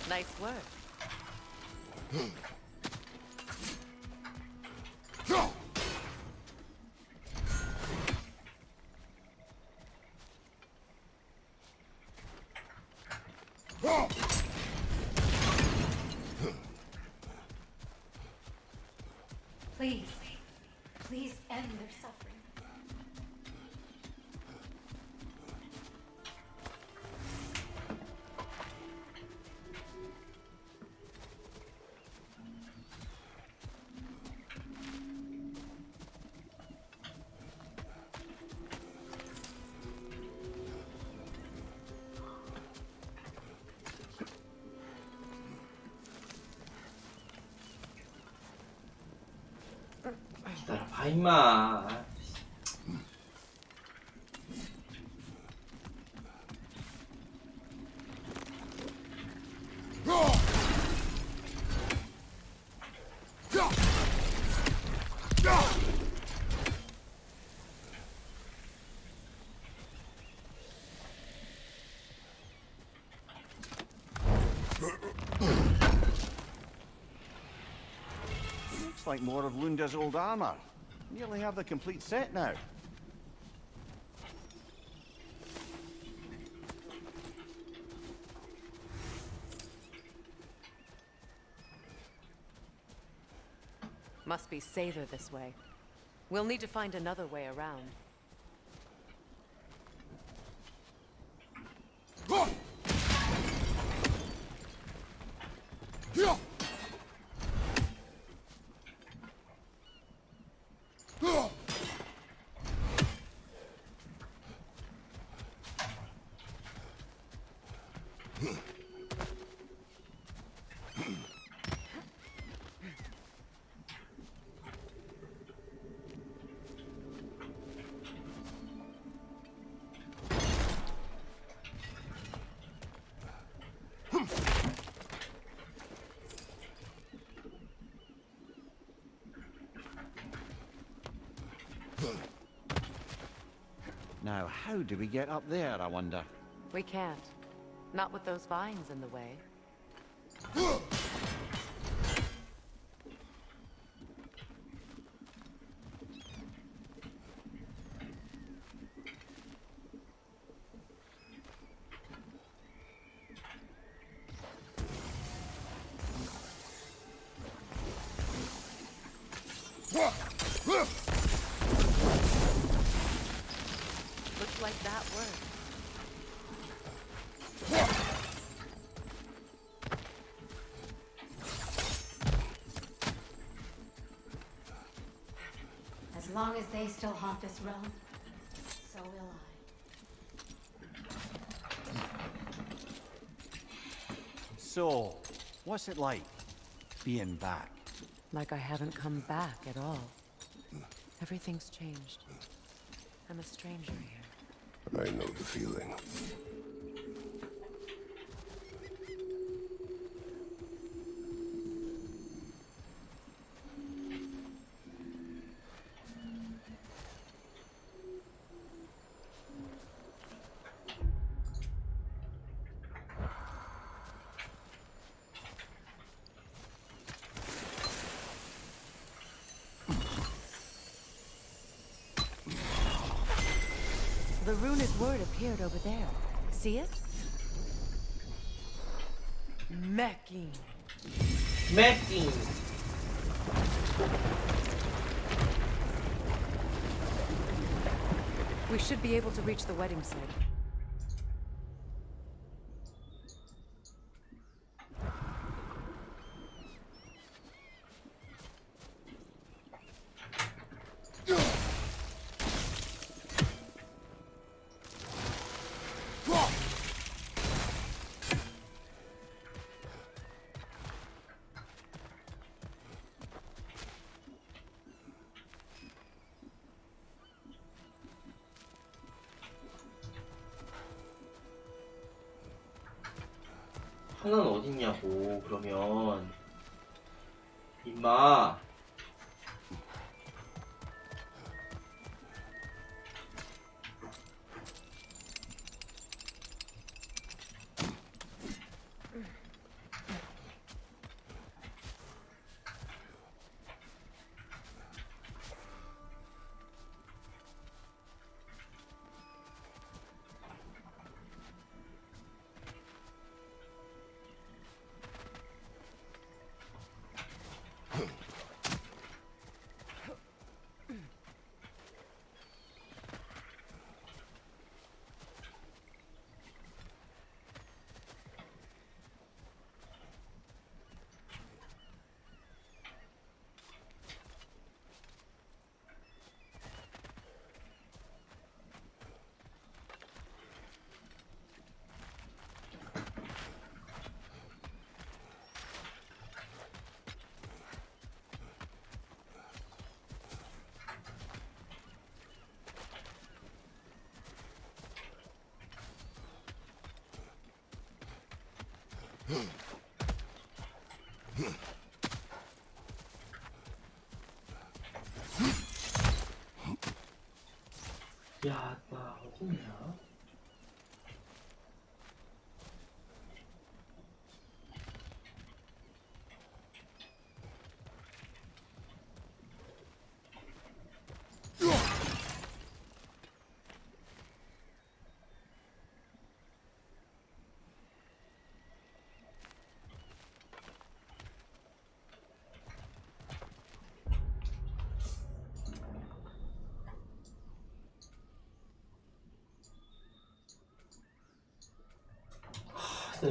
Nice work. Please end their suffering. 기다려봐 임마. Looks like more of Lunda's old armor. Nearly have the complete set now. Must be safer this way. We'll need to find another way around. Now, how do we get up there, I wonder? We can't. Not with those vines in the way. Looks like that worked. As long as they still haunt this realm, so will I. So, what's it like, being back? Like I haven't come back at all. Everything's changed. I'm a stranger here. I know the feeling. The runic word appeared over there. See it? Mecking. 맥킹. We should be able to reach the wedding site. 하나는 어딨냐고. 그러면 임마. 야, 나 어딨냐?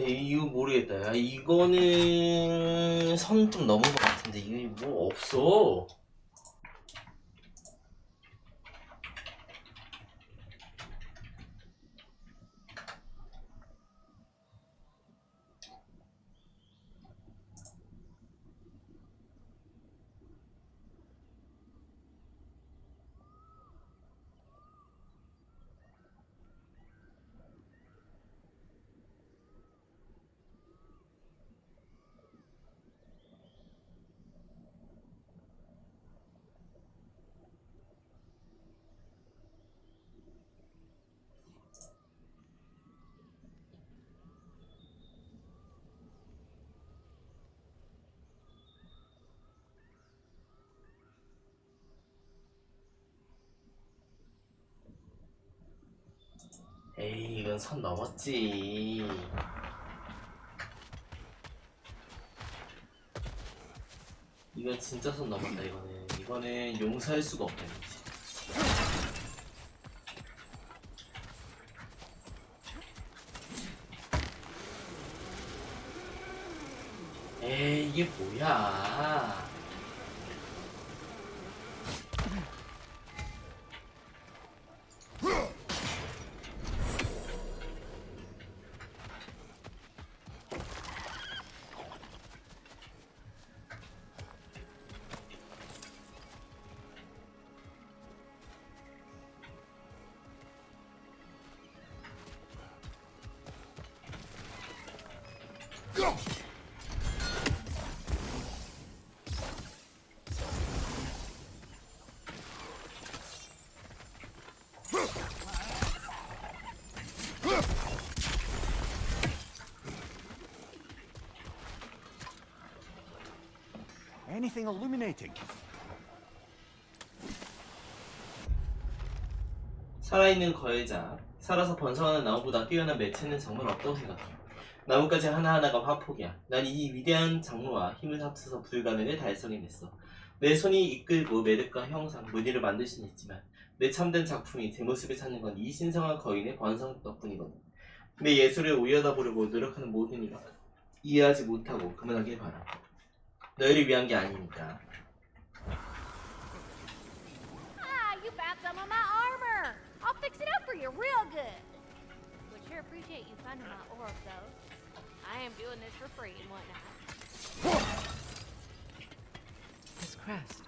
이거 모르겠다. 야, 이거는 선 좀 넘은 것 같은데 이게 뭐 없어. 에이, 이건 선 넘었지. 이건 진짜 선 넘었다. 이거는 용서할 수가 없다. 이거지. 에이, 이게 뭐야? Anything illuminating? 살아있는 거해자, 살아서 번성하는 나무보다 뛰어난 매체는 정말 없다고 생각해. 나뭇가지 하나하나가 화폭이야. 난 이 위대한 장로와 힘을 합쳐서 불가능을 달성해냈어. 내 손이 이끌고 매듭과 형상, 무늬를 만들 수는 있지만 내 참된 작품이 제 모습을 찾는 건 이 신성한 거인의 번성 덕분이거든. 내 예술을 오여다보려고 노력하는 모든 이가 이해하지 못하고 그만하길 바라. 너희를 위한 게 아니니까. Ah, you found some of my armor. I'll fix it up for you real good. Would sure appreciate you finding my orb, though. I am doing this for free and whatnot. This crest.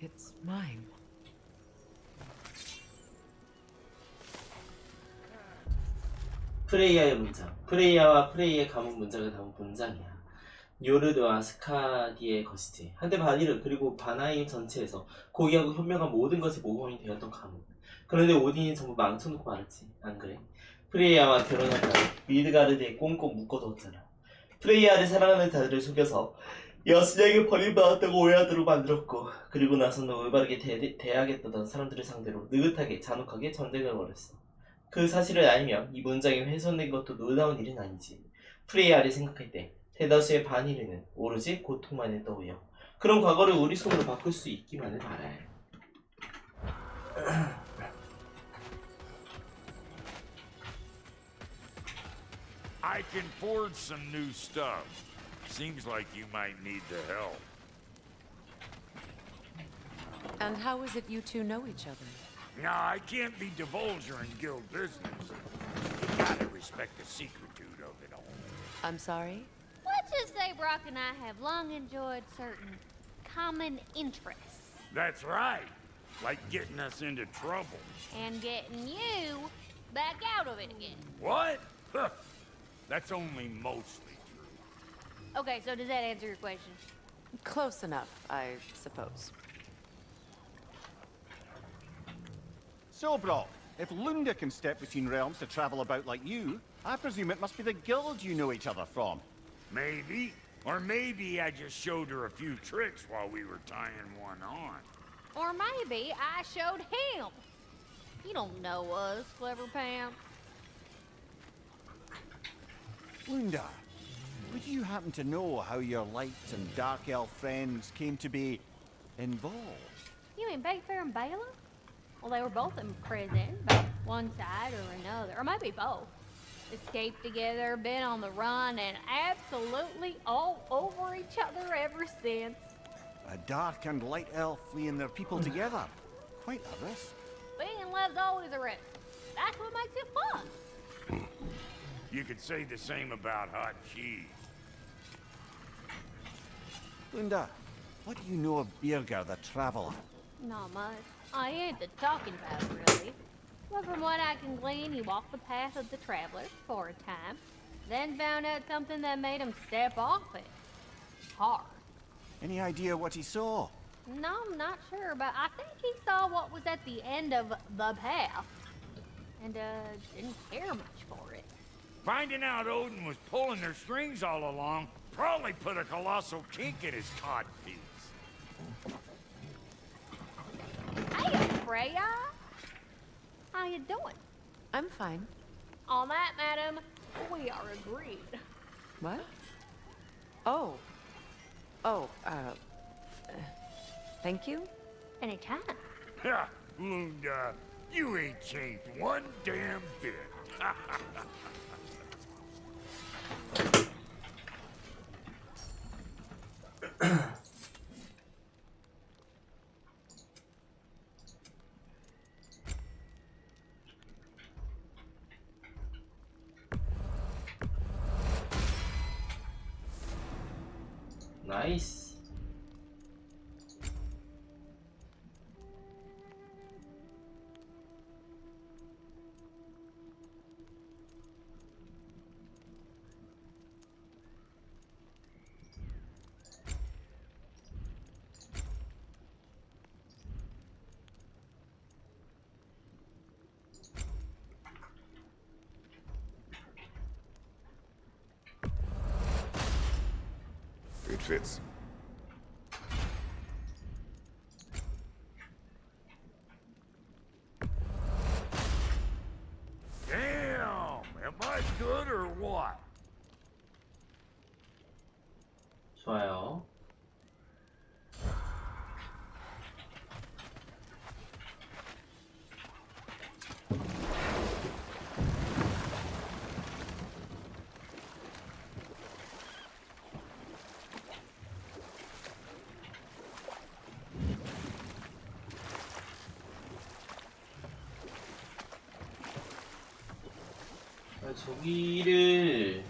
It's mine. 프레이야의 문장. 프레이야와 프레이의 가문 문장을 담은 문장이야. 요르드와 스카디의 것이지. 한때 바니르 그리고 바나임 전체에서 고귀하고 현명한 모든 것이 모범이 되었던 가문. 그런데 오딘이 전부 망쳐놓고 말았지. 안 그래? 프레이야와 결혼하다가 미드가르드에 꽁꽁 묶어두었잖아. 프레이야를 사랑하는 자들을 속여서 여신에게 버림받았다고 오해하도록 만들었고, 그리고 나서는 올바르게 대하겠다던 사람들을 상대로 느긋하게 잔혹하게 전쟁을 벌였어. 그 사실을 알면 이 문장이 훼손된 것도 놀라운 일은 아니지. 프레이야를 생각할 때 대다수의 바니르는 오로지 고통만을 떠올려. 그런 과거를 우리 손으로 바꿀 수 있기만을 바라요. I can forge some new stuff. Seems like you might need the help. And how is it you two know each other? Now, I can't be divulger in guild business. You gotta respect the secretude of it all. I'm sorry? Let's just say Brock and I have long enjoyed certain common interests. That's right. Like getting us into trouble. And getting you back out of it again. What? Huh. That's only mostly true. Okay, so does that answer your question? Close enough, I suppose. So, Brock, if Lunda can step between realms to travel about like you, I presume it must be the guild you know each other from. Maybe. Or maybe I just showed her a few tricks while we were tying one on. Or maybe I showed him. You don't know us, Clever Pants. Lunda, would you happen to know how your light and dark elf friends came to be involved? You mean Big Fair and Bela? Well, they were both in prison, but one side or another, or maybe both. Escaped together, been on the run, and absolutely all over each other ever since. A dark and light elf fleeing their people together. Quite a risk. Being love's always a risk. That's what makes it fun. You could say the same about hot cheese. Lunda, what do you know of Birger the Traveler? Not much. I ain't the talking about, really. But from what I can glean, he walked the path of the travelers for a time, then found out something that made him step off it. Hard. Any idea what he saw? No, I'm not sure, but I think he saw what was at the end of the path. And, didn't care much for it. Finding out Odin was pulling their strings all along probably put a colossal kink in his codpiece. Hey, Freya! How you doing? I'm fine. On that, madam, we are agreed. What? Oh. Oh, thank you? Anytime. Ha! Lunda, you ain't changed one damn bit. 나이스. It fits. Damn! Am I good or what? 좋아요. 저기를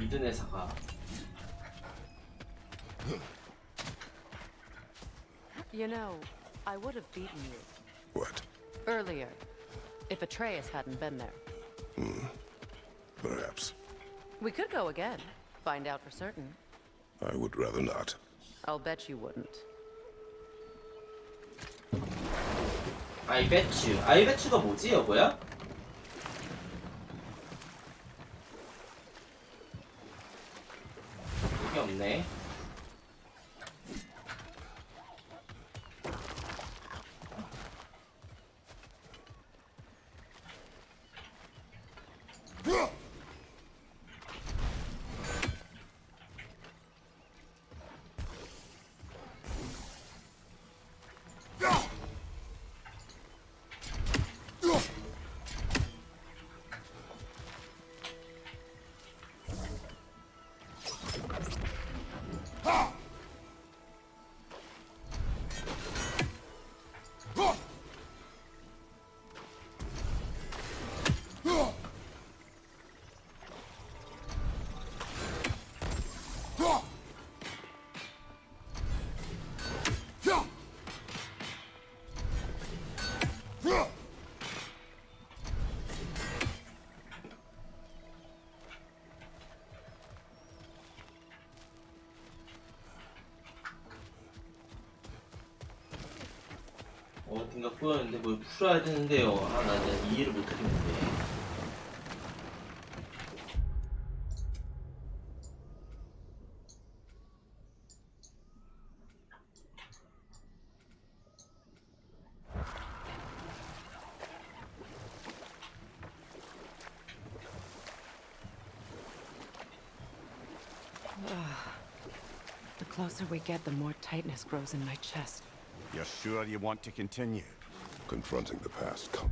미드네사가 You know, I would have beaten you What? earlier if Atreus hadn't been there. Perhaps. We could go again, find out for certain. I would rather not. I'll bet you wouldn't. 아이배추. 아이배추가 뭐지, 여보야? 여기 없네. 어딘가 꼬였는데 뭘 풀어야 되는데요. 아, 나 이해를 못하겠는데. The closer we get, the more tightness grows in my chest. You're sure you want to continue? Confronting the past comes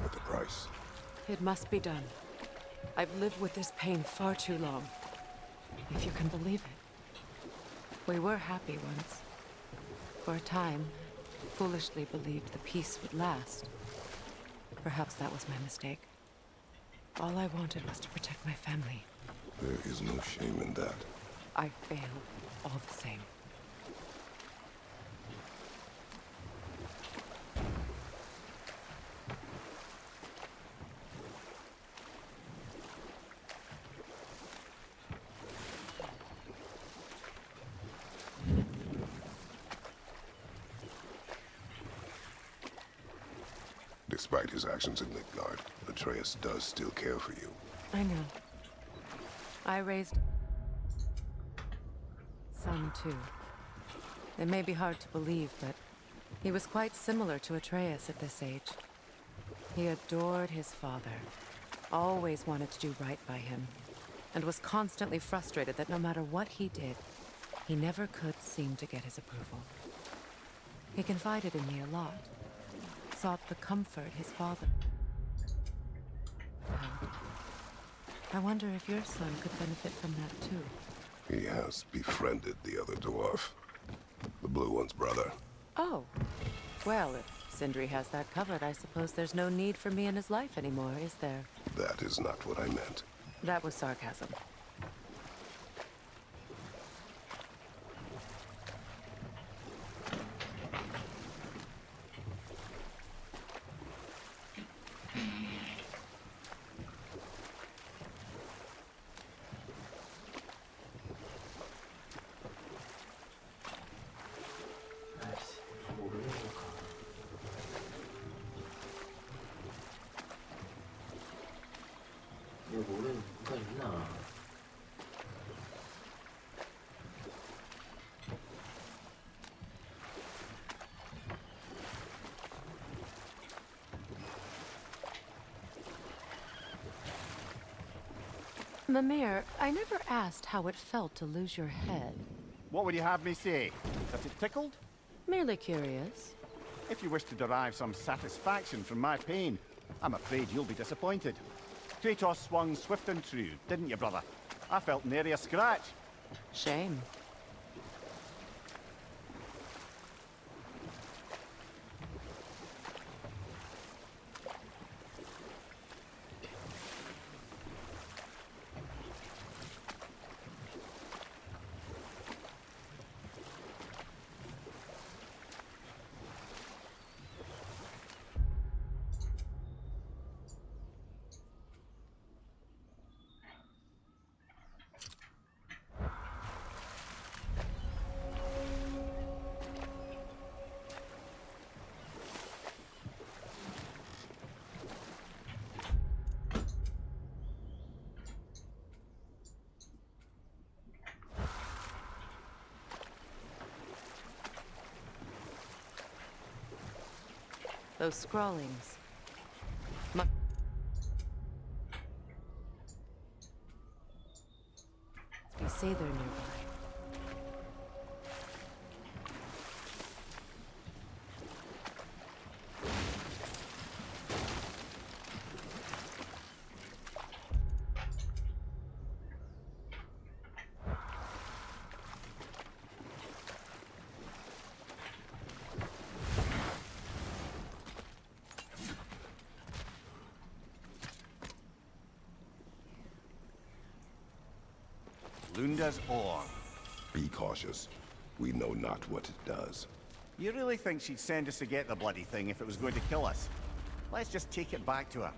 with a price. It must be done. I've lived with this pain far too long. If you can believe it. We were happy once. For a time, foolishly believed the peace would last. Perhaps that was my mistake. All I wanted was to protect my family. There is no shame in that. I failed all the same. Despite his actions in Midgard, Atreus does still care for you. I know. I raised son too. It may be hard to believe, but he was quite similar to Atreus at this age. He adored his father, always wanted to do right by him, and was constantly frustrated that no matter what he did, he never could seem to get his approval. He confided in me a lot, sought the comfort his father held. I wonder if your son could benefit from that too. He has befriended the other dwarf. The blue one's brother. Oh. Well, if Sindri has that covered, I suppose there's no need for me in his life anymore, is there? That is not what I meant. That was sarcasm. 아이씨, 모르는 거가. 내가 모르는 누가 있나? Mimir, I never asked how it felt to lose your head. What would you have me say? That it tickled? Merely curious. If you wish to derive some satisfaction from my pain, I'm afraid you'll be disappointed. Kratos swung swift and true, didn't you, brother? I felt nary a scratch. Shame. Those scrawlings. Must be Sather nearby. Lunda's ore. Be cautious. We know not what it does. You really think she'd send us to get the bloody thing if it was going to kill us? Let's just take it back to her.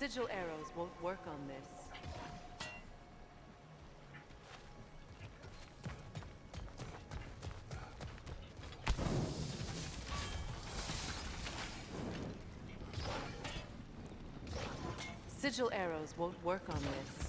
Sigil arrows won't work on this. Sigil arrows won't work on this.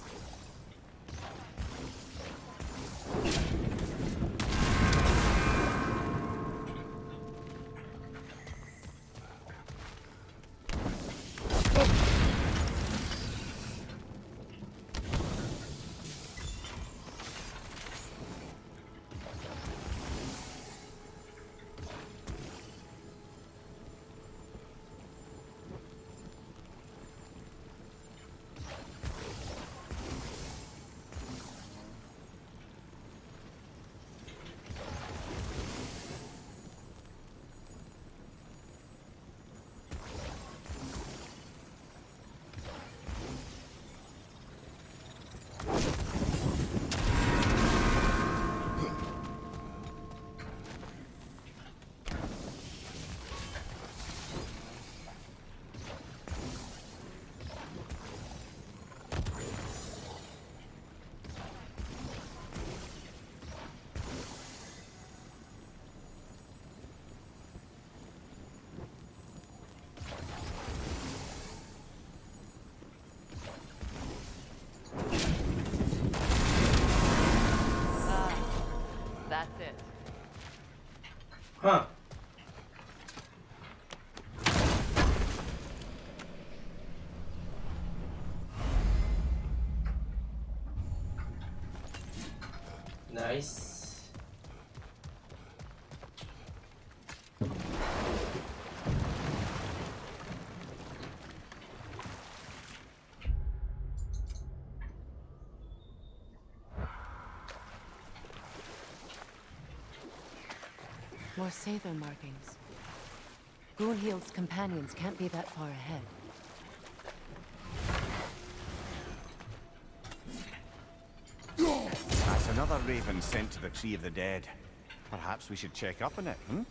That's it. Huh. Nice. More Sather markings. Goonhild's companions can't be that far ahead. That's another raven sent to the Tree of the Dead. Perhaps we should check up on it, hmm?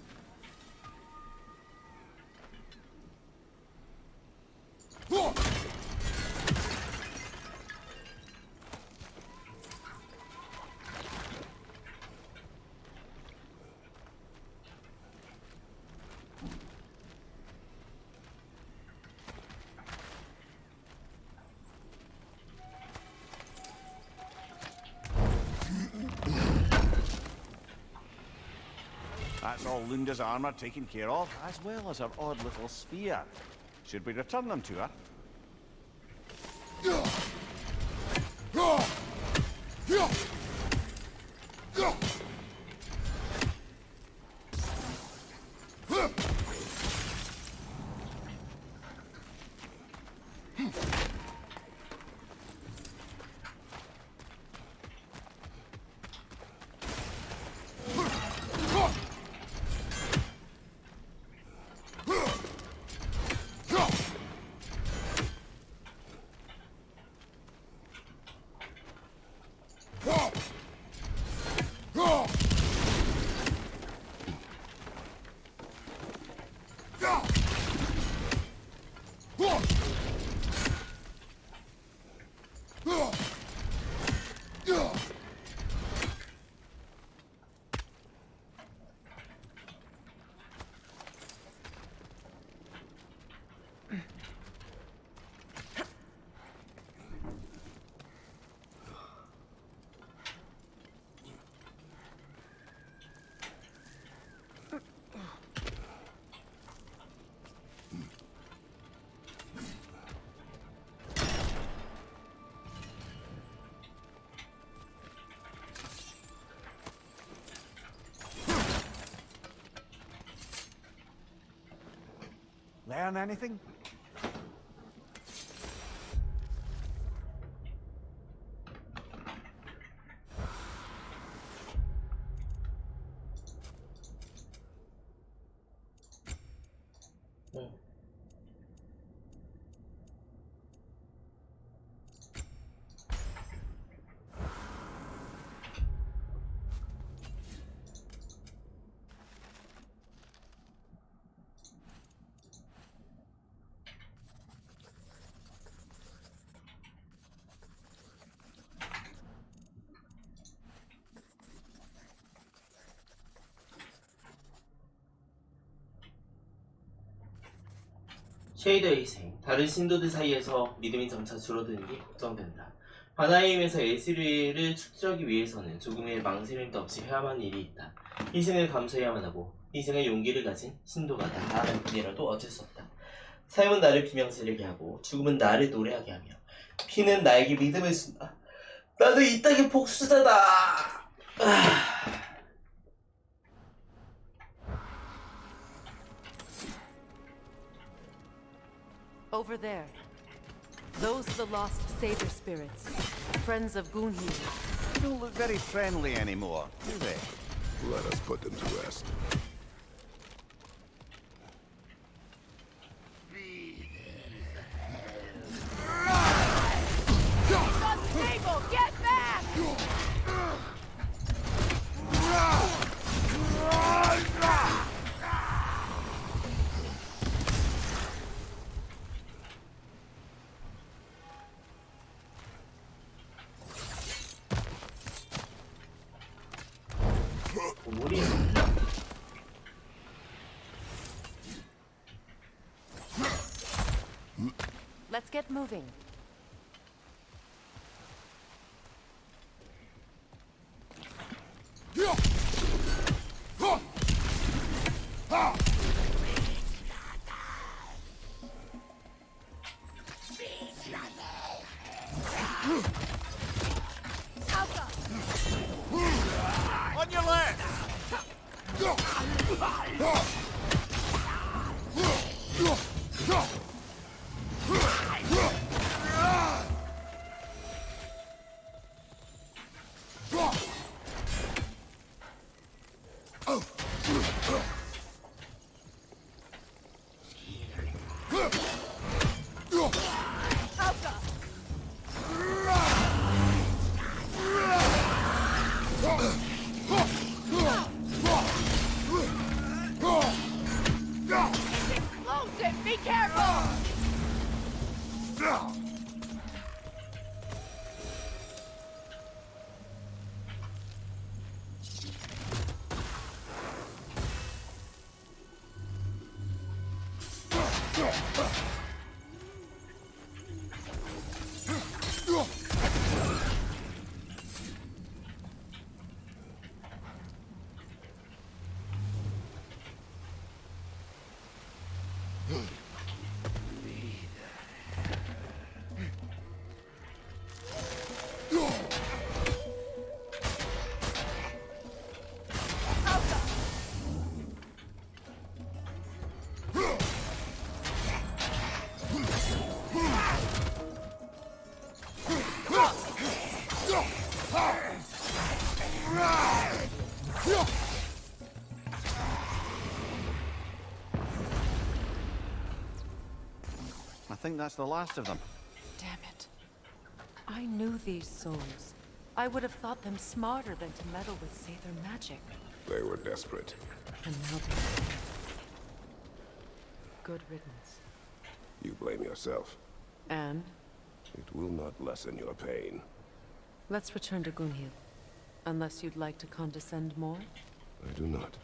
That's all Lunda's armor taken care of, as well as her odd little sphere. Should we return them to her? Learn anything? 응. 케이더의 희생, 다른 신도들 사이에서 믿음이 점차 줄어드는 게 걱정된다. 바나임에서 에스리를 축적하기 위해서는 조금의 망설임도 없이 해야만 일이 있다. 희생을 감수해야만 하고 희생의 용기를 가진 신도가 나타나는 분이라도 어쩔 수 없다. 삶은 나를 비명지르게 하고 죽음은 나를 노래하게 하며 피는 나에게 믿음을 준다. 나도 이 땅의 복수자다. Over there. Those are the lost saber spirits. Friends of Gunhil. They don't look very friendly anymore, do they? Let us put them to rest. On the table! Get back! 우리 Let's get moving. On your left! Explosive! Be careful! I think that's the last of them. Damn it. I knew these souls. I would have thought them smarter than to meddle with Sather magic. They were desperate. And now they're dead. Good riddance. You blame yourself. And It will not lessen your pain. let's return to Gunhil. Unless you'd like to condescend more? I do not.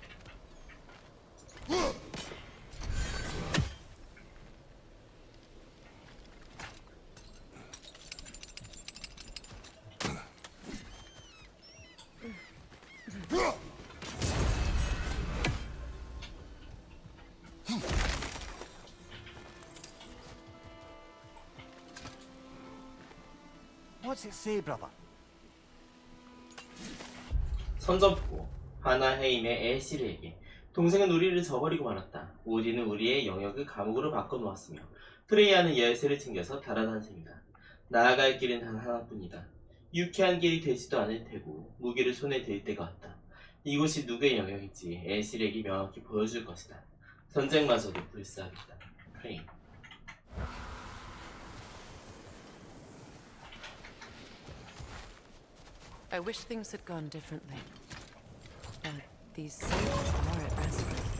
What's it say, brother? 선전포고 바나헤임의 에시르에게 동생은 우리를 저버리고 말았다. 오딘은 우리의 영역을 감옥으로 바꿔놓았으며 프레이아는 열쇠를 챙겨서 달아난 셈이다. 나아갈 길은 단 하나뿐이다. 유쾌한 길이 되지도 않을 테고 무기를 손에 들 때가 왔다. 이곳이 누구의 영역인지 에시르에게 명확히 보여줄 것이다. 전쟁마저도 불사하겠다. 프레이. I wish things had gone differently. But these sages are at rest.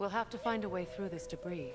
We'll have to find a way through this debris.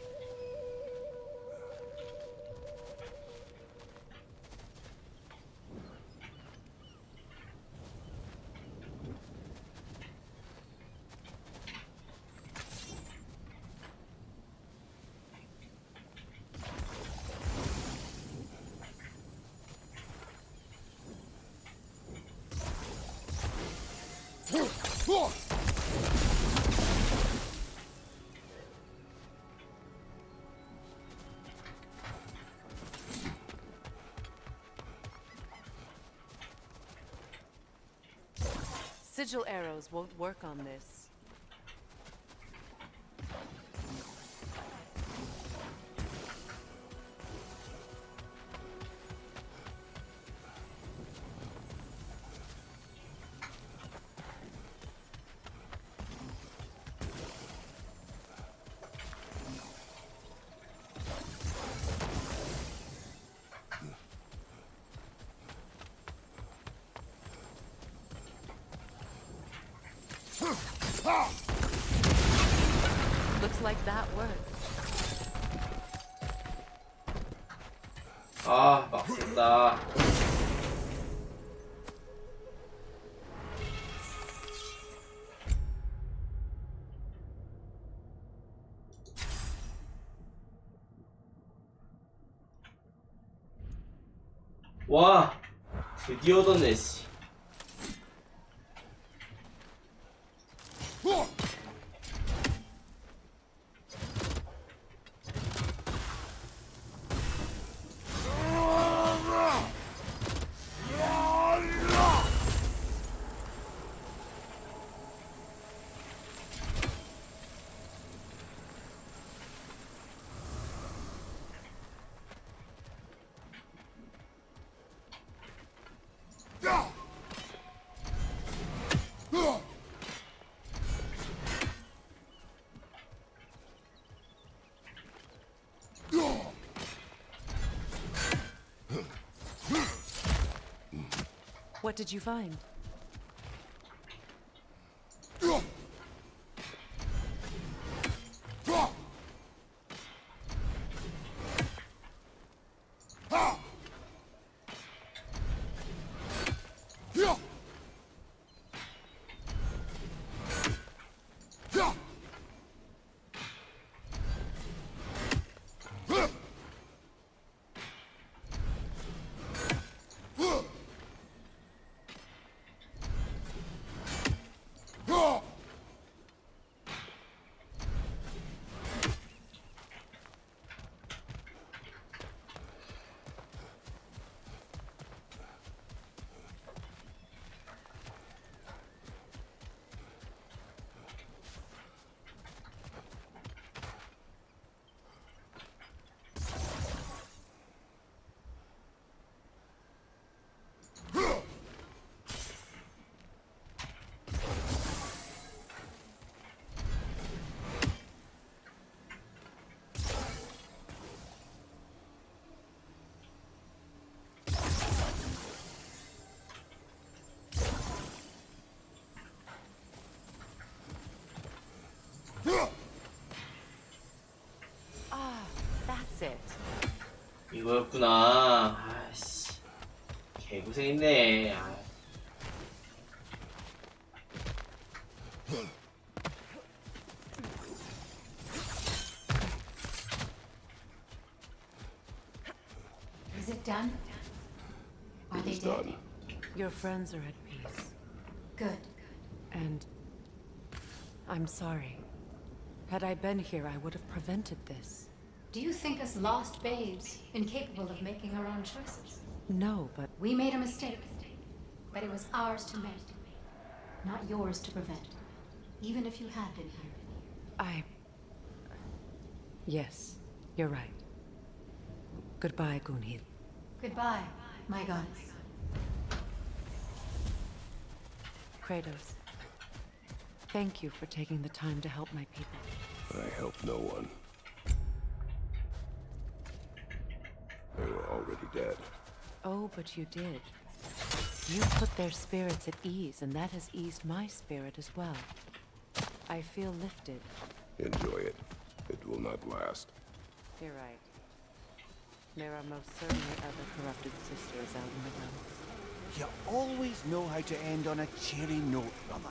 Sigil arrows won't work on this. Looks like that worked. 아, 막 쓴다. 와, 드디어 얻었네, 씨. What did you find? That's it. 이거였구나. 아이씨. 개고생했네. 아. Is it done? Are they It's dead? done. Your friends are at peace. Good. And I'm sorry. Had I been here, I would have prevented this. Do you think us lost babes, incapable of making our own choices? No, but We made a mistake, but it was ours to make, not yours to prevent, even if you had been here. Yes, you're right. Goodbye, Gunhild. Goodbye, my goddess. Kratos. Thank you for taking the time to help my people. I helped no one. They were already dead. Oh, but you did. You put their spirits at ease, and that has eased my spirit as well. I feel lifted, Enjoy it. It will not last. You're right. There are most certainly other corrupted sisters out in the realms. You always know how to end on a cheery note, brother.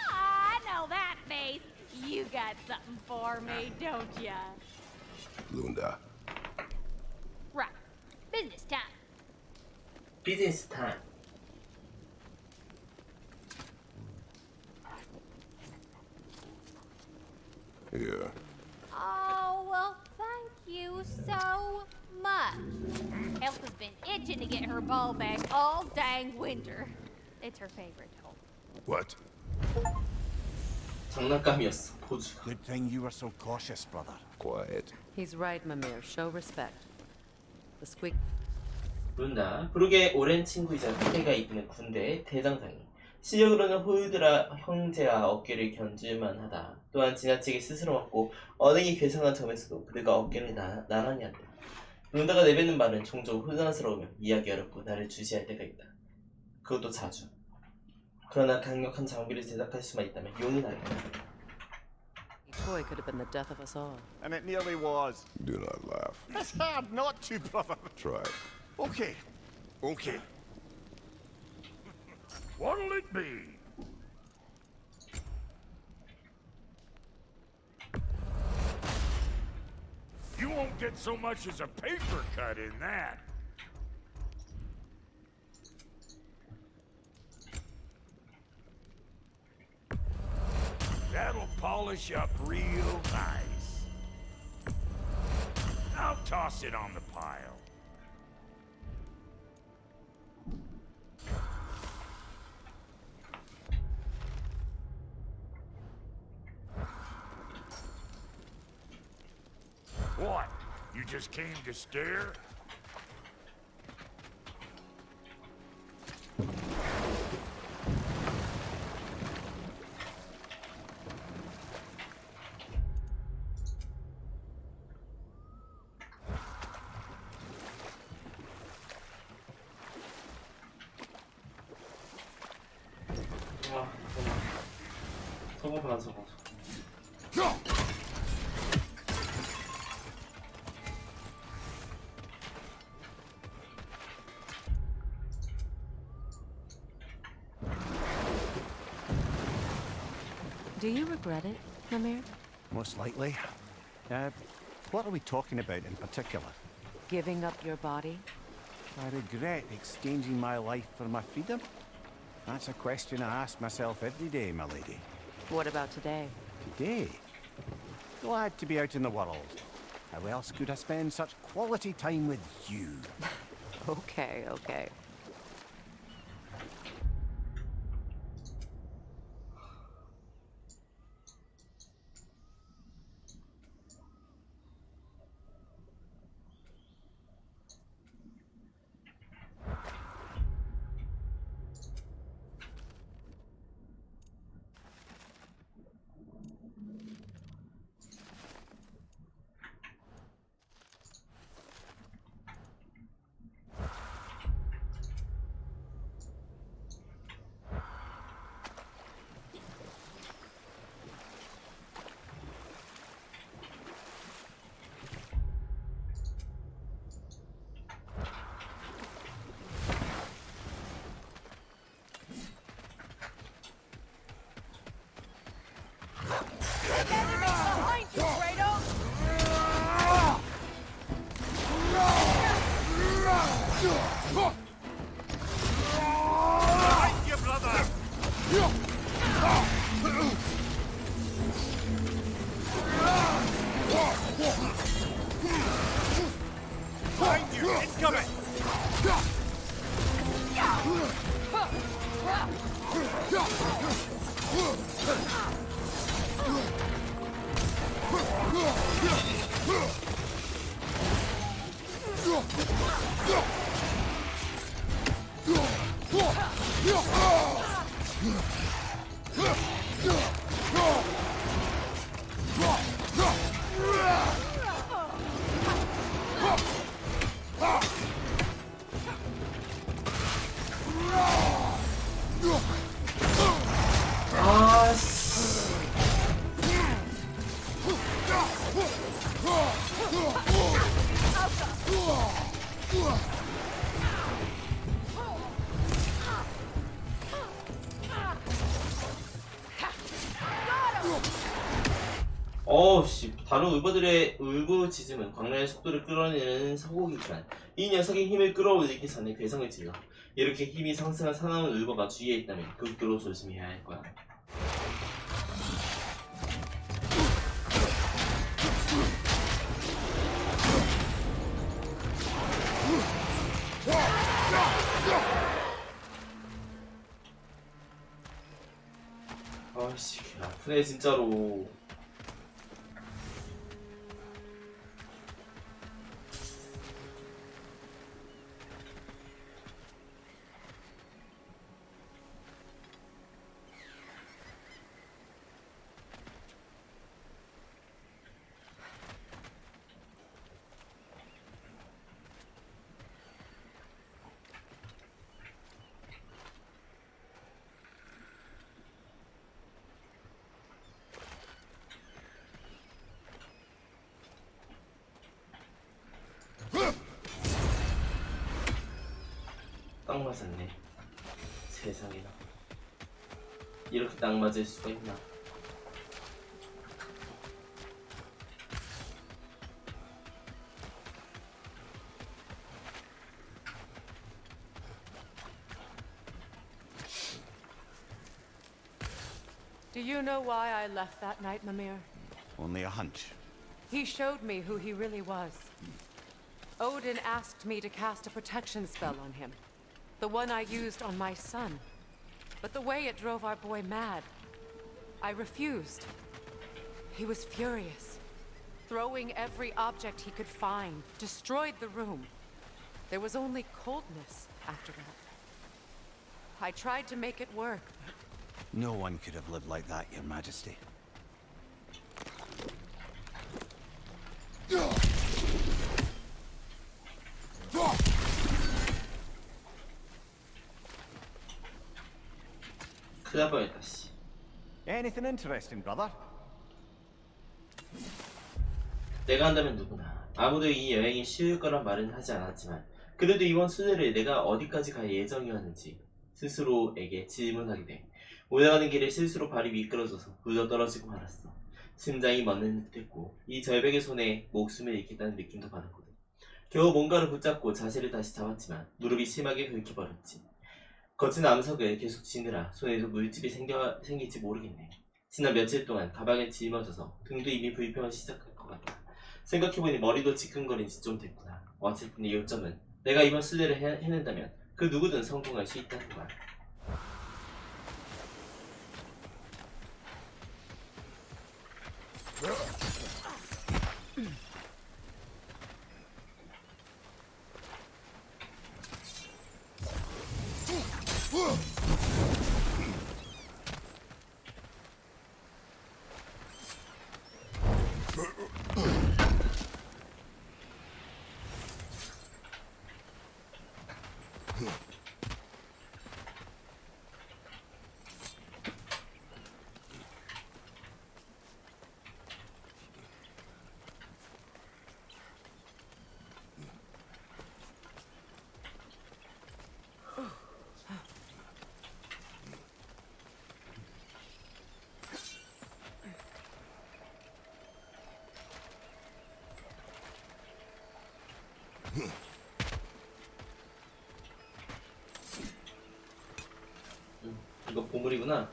I know that face. You got something for me, don't ya? Lunda, Right. Business time. 비즈니스 타임. here. Oh, well, thank you so much. Elf has been itching to get her ball back all dang winter. It's her favorite hole. What? 장난감이었어. 보주가. Good thing you were so cautious, brother. Quiet. He's right, Mimir. Show respect. The squeak. 룬다, 브룩의 오랜 친구이자 그때가 이끄는 군대의 대장장이. 실력으로는 호유드라 형제와 어깨를 견줄만하다. 또한 지나치게 스스럼없고 언행이 괴상한 점에서도 그들과 어깨를 나란히 한다. 룬다가 내뱉는 말은 종종 혼란스러우며 이해하기 어렵고 나를 주시할 때가 있다. 그것도 자주. 그러나 강력한 장비를 제작할 수만 있다면 용이 나겠다. Toy could have been the death of us all. And it nearly was. Do not laugh. It's hard not to, brother. Try. Okay. Okay. What'll it be? You won't get so much as a paper cut in that. That'll polish up real nice. I'll toss it on the pile. What? You just came to stare? 와, 저거 봐, 저거. Do you regret it, Mimir? Most likely. What are we talking about in particular? Giving up your body? I regret exchanging my life for my freedom? That's a question I ask myself every day, my lady. What about today? Today? Glad to be out in the world. How else could I spend such quality time with you? Okay, okay. Yeah! 아씨. 어우씨, 다른 울버들의 울부짖음은 광란의 속도를 끌어내는 서곡이지만 이 녀석의 힘을 끌어올리기 전에 괴성을 질러. 이렇게 힘이 상승한 사나운 울버가 주위에 있다면 극도로 조심해야 할 거야. 아이씨, 개 아프네 진짜로. 딱 맞았네. 세상에나. 이렇게 딱 맞을 수가 있나. Do you know why I left that night, Mimir? Only a hunch. He showed me who he really was. Odin asked me to cast a protection spell on him. The one I used on my son. But the way it drove our boy mad, I refused. He was furious, throwing every object he could find, destroyed the room. There was only coldness after that. I tried to make it work, but No one could have lived like that, Your Majesty. 큰일 날 뻔했다 씨. Anything interesting, brother? 내가 한다면 누구나. 아무도 이 여행이 쉬울 거란 말은 하지 않았지만 그래도 이번 순회를 내가 어디까지 갈 예정이었는지 스스로에게 질문하게 돼. 올라가는 길에 실수로 발이 미끄러져서 굴러떨어지고 말았어. 심장이 멎는 듯했고 이 절벽의 손에 목숨을 잃겠다는 느낌도 받았거든. 겨우 뭔가를 붙잡고 자세를 다시 잡았지만 무릎이 심하게 긁혀버렸지. 거친 암석을 계속 지느라 손에서 물집이 생길지 모르겠네. 지난 며칠 동안 가방에 짊어져서 등도 이미 불평을 시작할 것 같다. 생각해보니 머리도 지끈거린 지 좀 됐구나. 어쨌든 이 요점은 내가 이번 순례를 해낸다면 그 누구든 성공할 수 있다는 거야. 이거 보물이구나.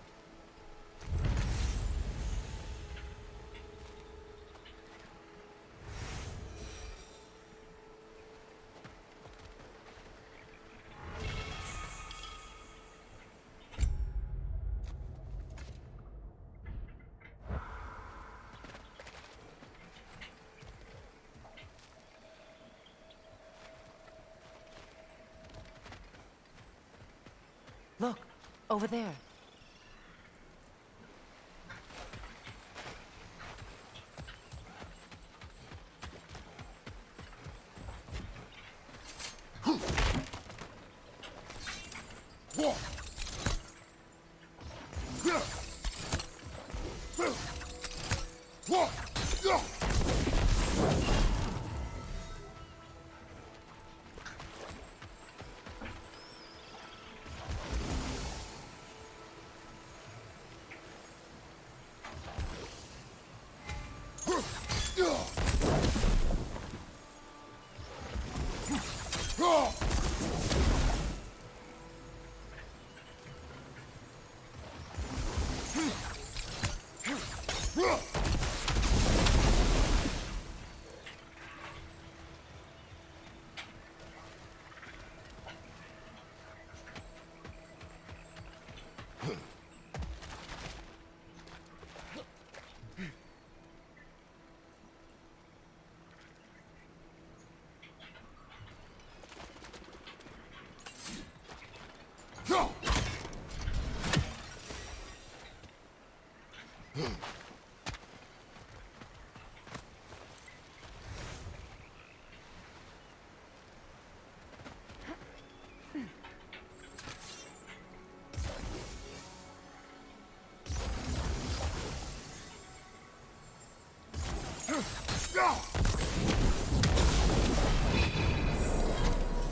look, over there.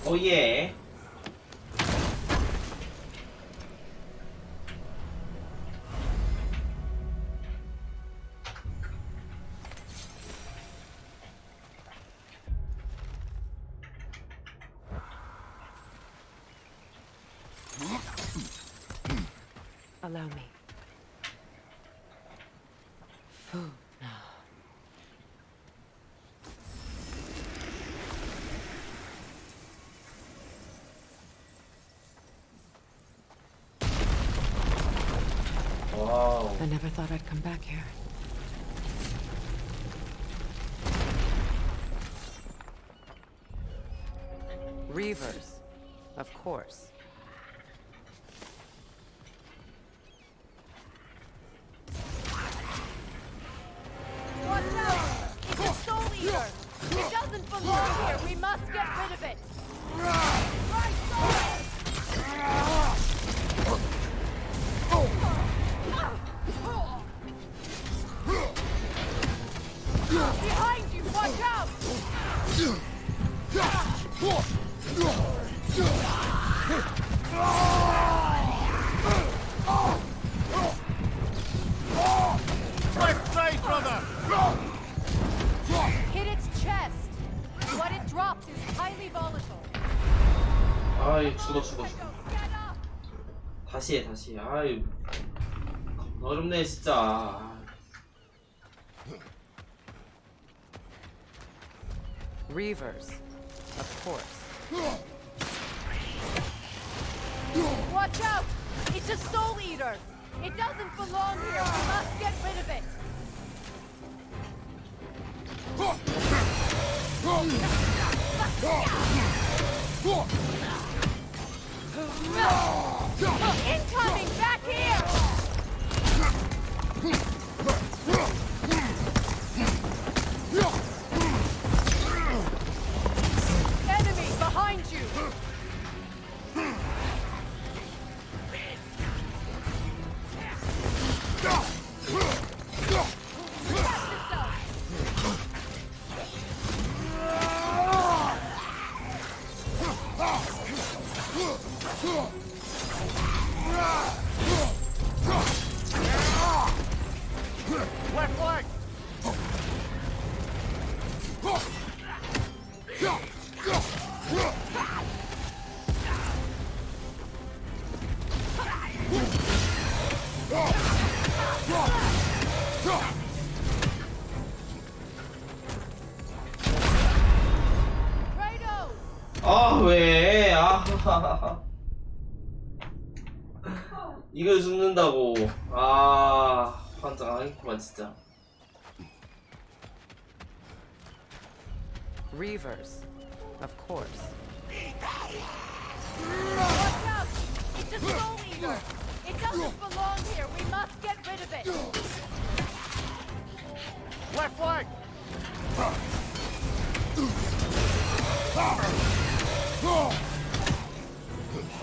Oh yeah. Allow me. Food now. Wow. I never thought I'd come back here. Reavers, of course. Watch out! It's a soul eater! It doesn't belong here! We must get rid of it! Right side! Behind you! Watch out! Hit its chest! What it drops is highly volatile. 아이 죽어. Get up! 다시 해. 아이 어렵네 진짜. Reavers, of course. Watch out! It's a soul eater! It doesn't belong here! We must get rid of it! Incoming! Back here! Enemy behind you! Left leg! Kratos! 아 왜? 아 이걸 죽는다고. 아 환장하겠구만 진짜. Reavers, of course. Watch out! It's a soul eater! It doesn't belong here! We must get rid of it! Left leg!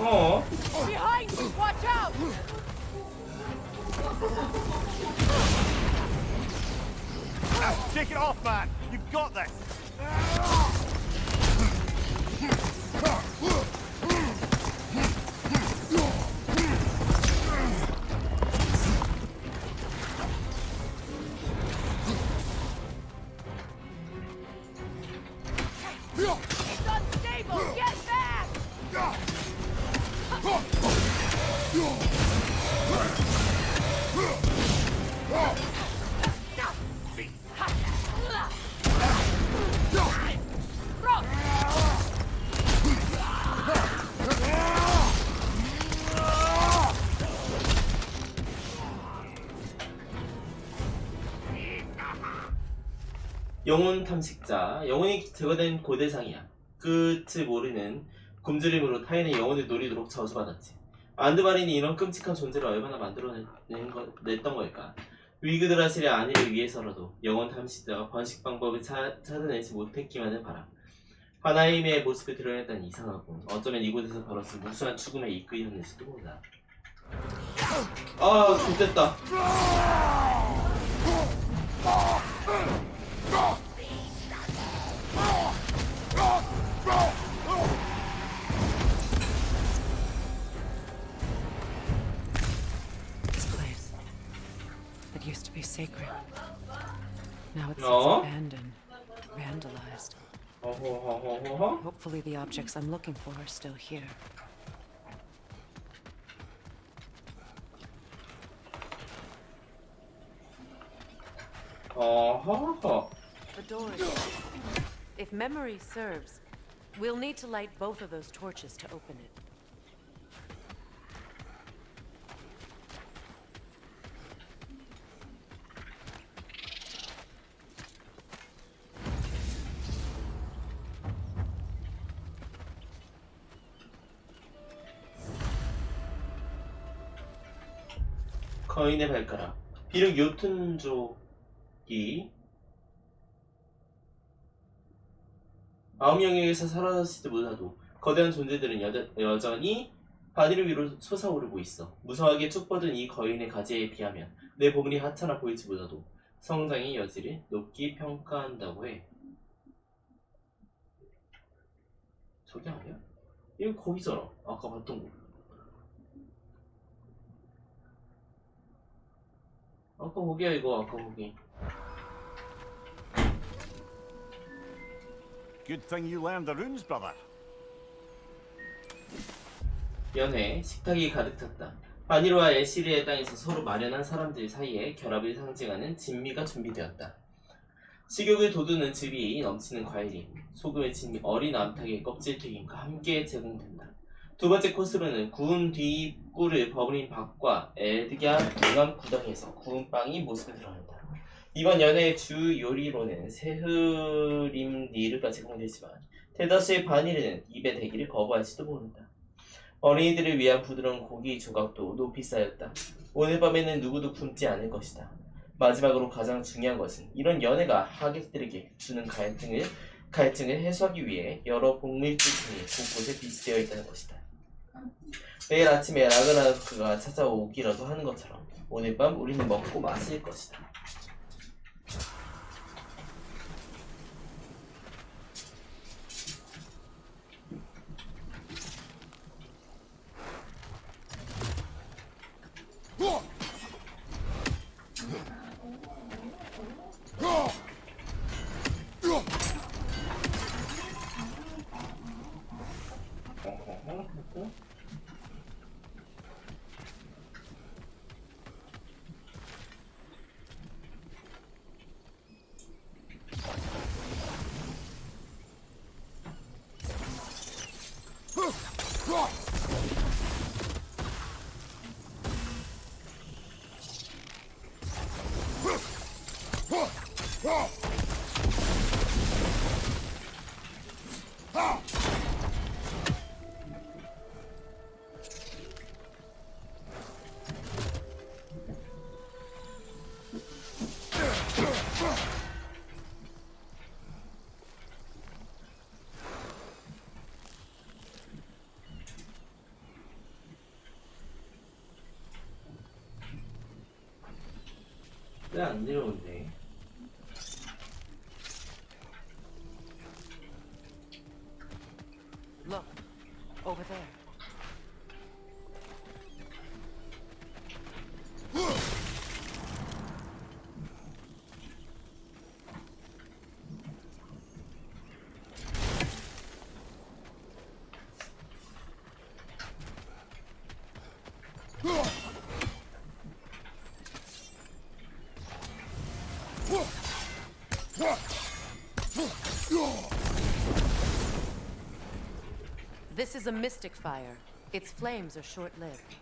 어? Behind you! Watch out! Take it off, man! You've got this! It's unstable! Get back! 영혼 탐식자, 영혼이 제거된 고대상이야. 끝을 모르는 굶주림으로 타인의 영혼을 노리도록 저주받았지. 안드바린이 이런 끔찍한 존재를 얼마나 만들어냈던 걸까? 위그드라실의 안위를 위해서라도 영혼 탐식자가 번식 방법을 찾아내지 못했기만을 바라. 하나임의 모습을 드러냈다니 이상하고 어쩌면 이곳에서 벌어진 무수한 죽음에 이끌렸는지도 몰라. 아, 좋됐다. This place. It used to be sacred. Now it's No. abandoned, vandalized. 어허허허허. Hopefully the objects I'm looking for are still here. 어허허. The door is open. If memory serves, we'll need to light both of those torches to open it. 거인의 발가락. 비록 요튼족이 아홉 영역에서 사라졌을지 몰라도 거대한 존재들은 여전히 바디를 위로 솟아오르고 있어. 무성하게 쭉 뻗은 이 거인의 가지에 비하면 내 보물이 하찮아 보일지 몰라도 성장의 여지를 높게 평가한다고 해. 저기 아니야? 이거 거기잖아. 아까 봤던 거. 아까 거기야 이거. 아까 거기. Good thing you learned the runes, brother. 연회, 식탁이 가득 찼다. 바니로와 엘시리의 땅에서 서로 마련한 사람들 사이에 결합을 상징하는 진미가 준비되었다. 식욕을 돋우는 즙이 넘치는 과일이 소금에 진 어린 암탉의 껍질튀김과 함께 제공된다. 두 번째 코스로는 구운 뒤 꿀을 버무린 밥과 에드갸 용암 구덩이에서 구운 빵이 모습을 드러낸다. 이번 연회의 주 요리로는 새흐림 니르가 제공되지만 대다수의 바니르는 입에 대기를 거부할지도 모른다. 어린이들을 위한 부드러운 고기 조각도 높이 쌓였다. 오늘 밤에는 누구도 굶지 않을 것이다. 마지막으로 가장 중요한 것은 이런 연회가 하객들에게 주는 갈증을 해소하기 위해 여러 곡물들이 곳곳에 비치되어 있다는 것이다. 내일 아침에 라그나로크가 찾아오기라도 하는 것처럼 오늘 밤 우리는 먹고 마실 것이다. 왜 안 내려오는데? Look, over there. This is a mystic fire. Its flames are short-lived.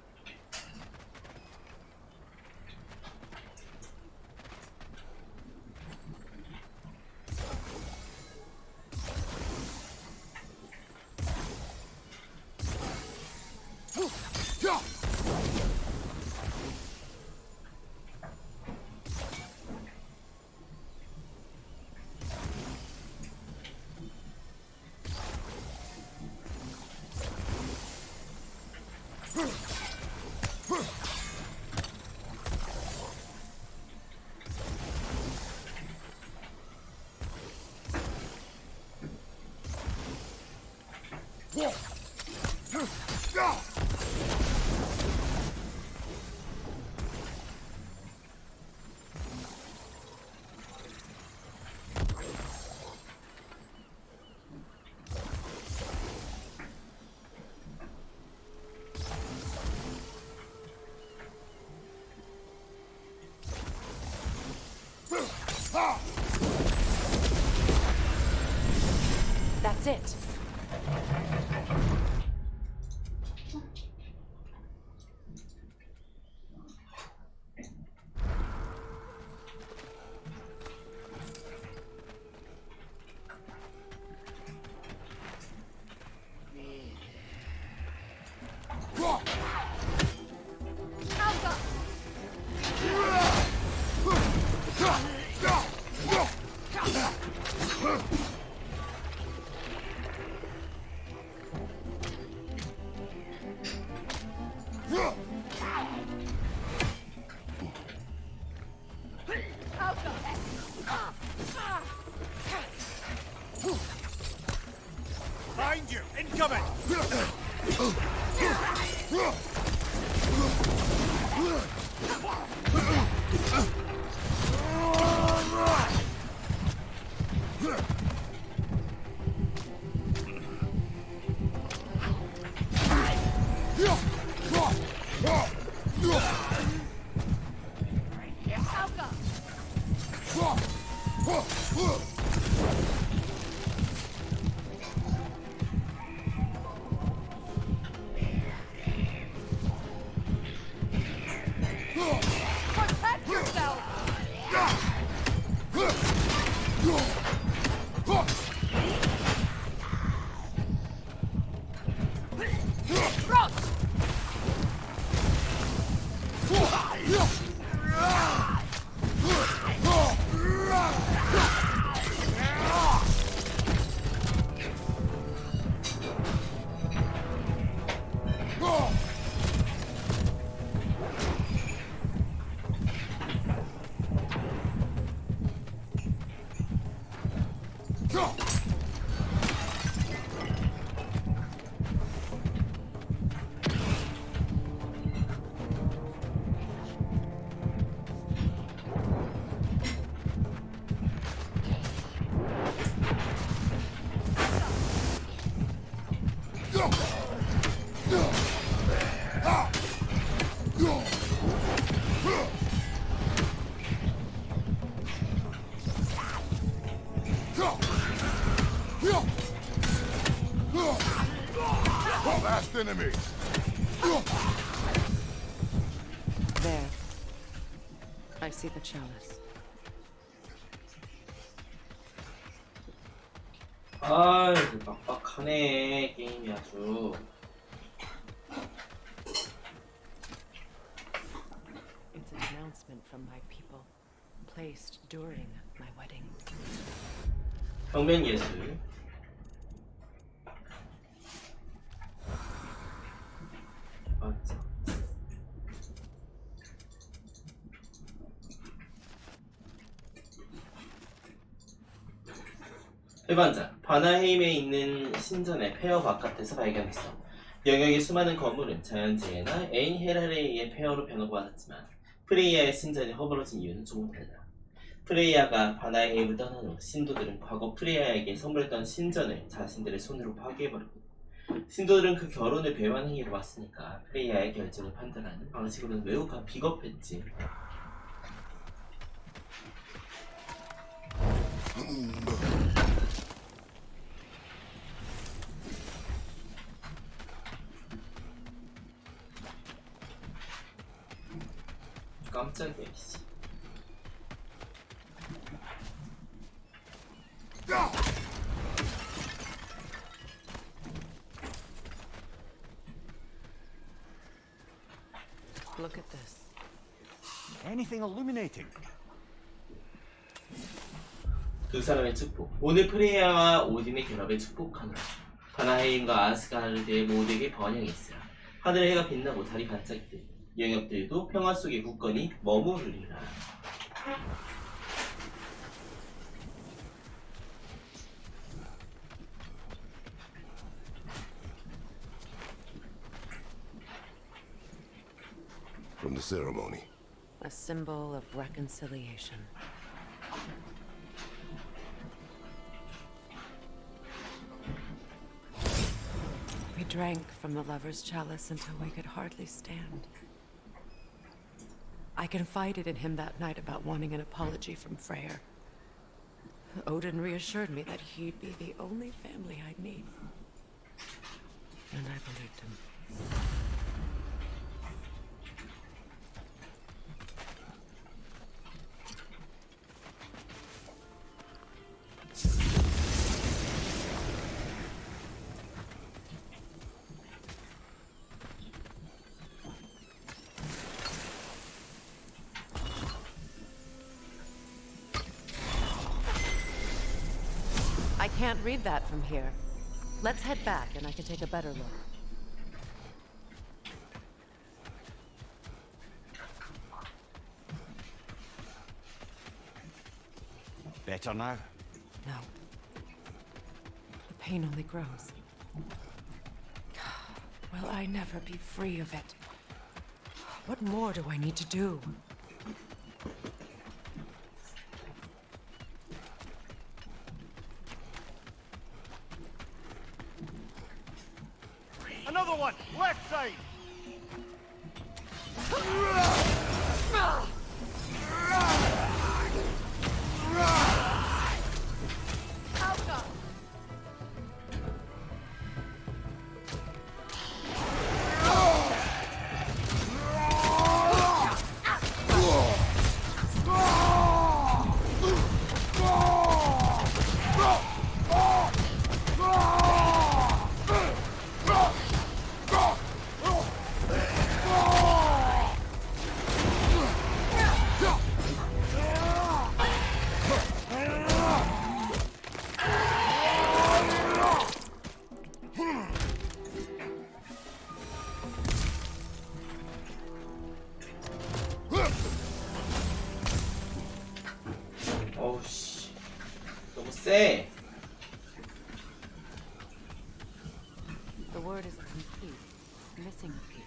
That's it. Behind you! Incoming! Protect yourself! Last enemy. There. I see the chalice. 아이고 빡빡하네 게임이 아주. It's an announcement from my people, placed during my wedding. 평면 예술. 맞죠. 해반자, 바나헤임에 있는 신전의 폐허 바깥에서 발견했어. 영역의 수많은 건물은 자연재해나 애인 헤랄에 의해 폐허로 변호받았지만 프레이야의 신전이 허물어진 이유는 조금 달라. 프레이야가 바나헤임을 떠난 후 신도들은 과거 프레이야에게 선물했던 신전을 자신들의 손으로 파괴해버렸고, 신도들은 그 결혼을 배반한 행위로 봤으니까 프레이야의 결정을 판단하는 방식으로는 매우 비겁했지. 깜짝이야, 씨. Look at this. Anything illuminating? 두 사람의 축복. 오늘 프레이야와 오딘의 결합을 축복하노라. 바나헤임과 아스가르드의 모두에게 번영이 있으라. 하늘의 해가 빛나고 달이 반짝이듯 영역들도 평화 속에 굳건히 머무르리라. From the ceremony. A symbol of reconciliation. We drank from the lover's chalice until we could hardly stand. I confided in him that night about wanting an apology from Freyr. Odin reassured me that he'd be the only family I'd need. And I believed him. I can't read that from here. Let's head back and I can take a better look. Better now? No. The pain only grows. Will I never be free of it? What more do I need to do? Another one! Left side! 어우 씨, 너무 세. The word is complete. Missing a piece.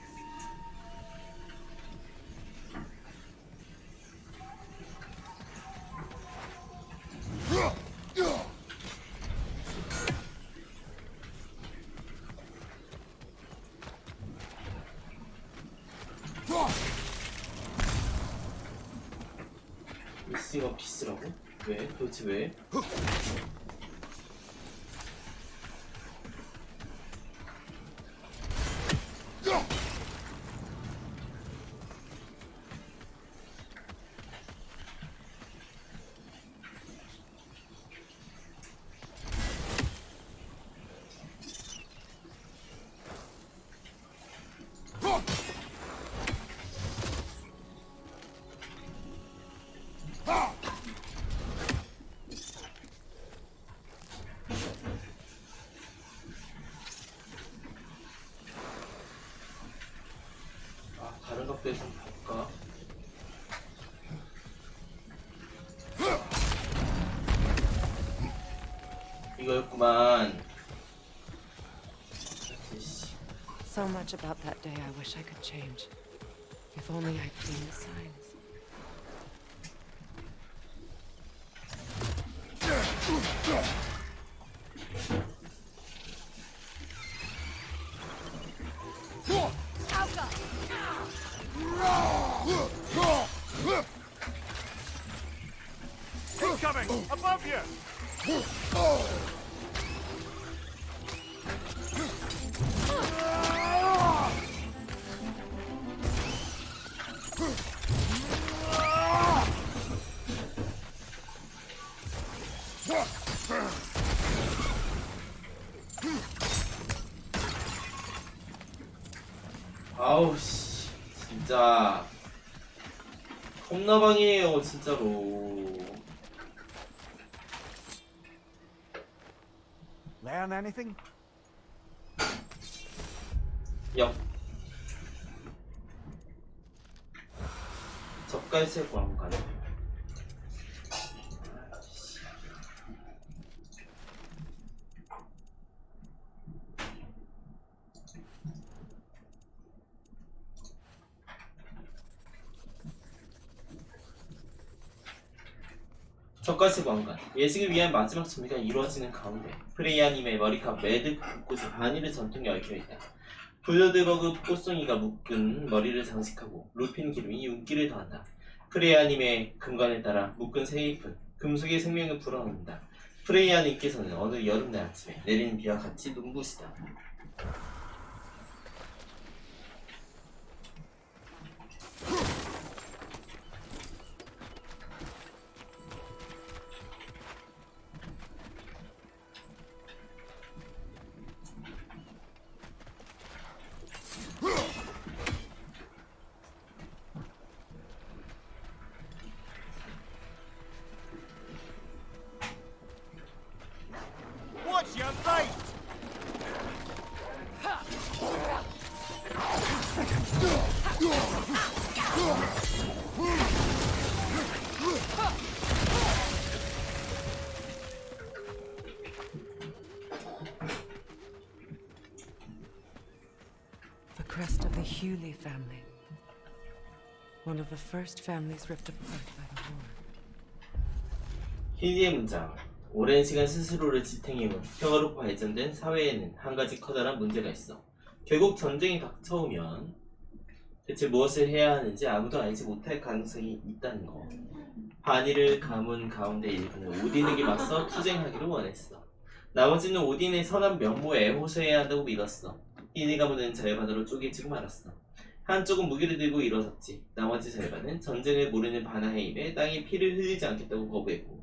미싱 어 피스라고? 왜? 도대체 왜? 다른 각도에서 한번 볼까? 이거였구만. So much about that day I wish I could change. If only I'd seen the signs. Incoming! Above you! 아우 씨 진짜 겁나 방이에요 진짜로. Learn anything? 역 젓갈색 왕관. 젓갈색 왕관. 예식을 위한 마지막 준비가 이루어지는 가운데 프레이아님의 머리카락 매듭 곳곳에 바닐의 전통이 얽혀있다. 블러드버그 꽃송이가 묶은 머리를 장식하고 루핀 기름이 윤기를 더한다. 프레이아님의 금관에 따라 묶은 새 잎은 금속의 생명을 불어넣는다. 프레이아님께서는 어느 여름날 아침에 내리는 비와 같이 눈부시다. Watch your light! The crest of the Hewley family. One of the first families ripped apart by the war. 힐리의 문장. 오랜 시간 스스로를 지탱해온 평화롭고 발전된 사회에는 한 가지 커다란 문제가 있어. 결국 전쟁이 닥쳐오면 대체 무엇을 해야 하는지 아무도 알지 못할 가능성이 있다는 거. 바니를 가문 가운데 일부는 오딘에게 맞서 투쟁하기를 원했어. 나머지는 오딘의 선한 면모에 호소해야 한다고 믿었어. 힐리 가문은 절반으로 쪼개지고 말았어. 한쪽은 무기를 들고 일어섰지. 나머지 절반은 전쟁을 모르는 바나의 입에 땅에 피를 흘리지 않겠다고 거부했고,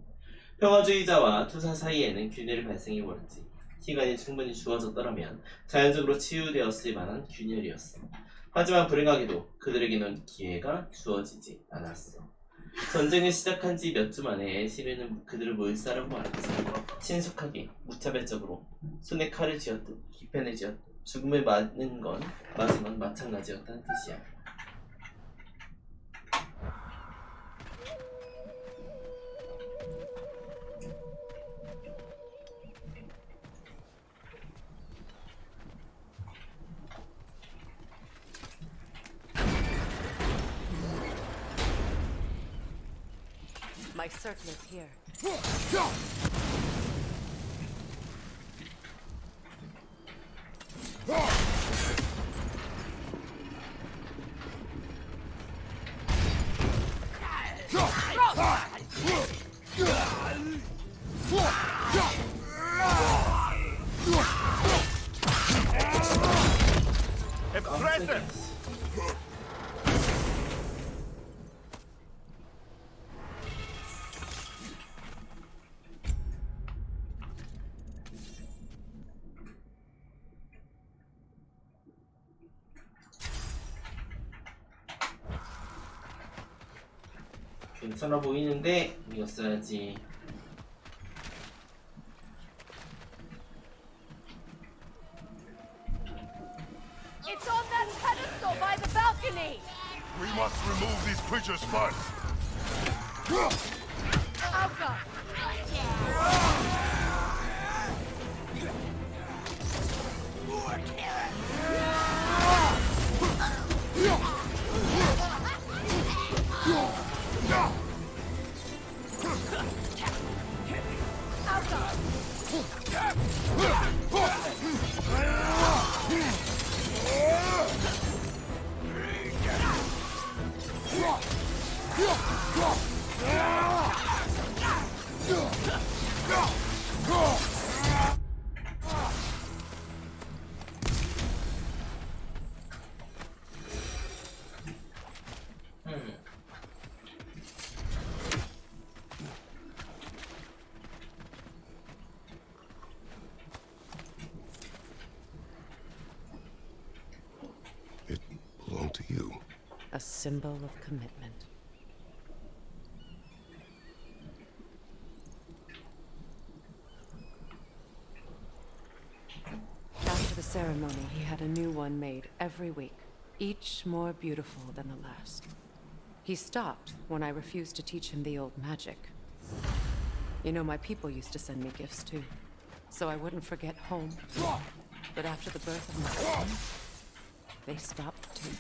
평화주의자와 투사 사이에는 균열이 발생해버렸지. 시간이 충분히 주어졌더라면 자연적으로 치유되었을 만한 균열이었어. 하지만 불행하게도 그들에게는 기회가 주어지지 않았어. 전쟁을 시작한 지 몇 주 만에 시르는 그들을 몰살하고 말았지. 신속하게, 무차별적으로 손에 칼을 쥐었듯 기펜을 쥐었듯 죽음을 맞은 건 마찬가지였다는 뜻이야. My circle is here. 괜찮아 보이는데 이겼어야지. It's on that pedestal by the balcony! We must remove these creatures first. Alka! It belonged to you. A symbol of commitment. After the ceremony, he had a new one made every week, each more beautiful than the last. He stopped when I refused to teach him the old magic. You know, my people used to send me gifts too, so I wouldn't forget home. But after the birth of my son, they stopped too.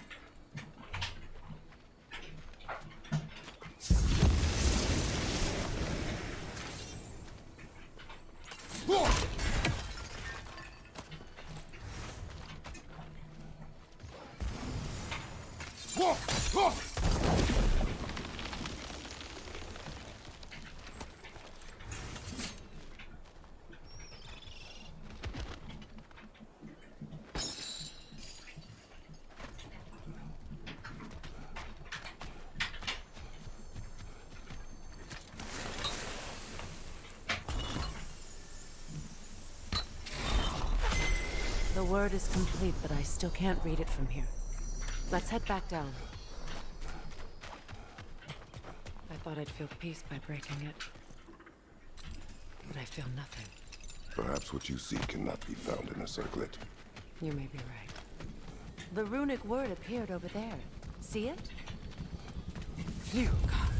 The word is complete, but I still can't read it from here. Let's head back down. I thought I'd feel peace by breaking it. But I feel nothing. Perhaps what you see cannot be found in a circlet. You may be right. The runic word appeared over there. See it? Phew, God.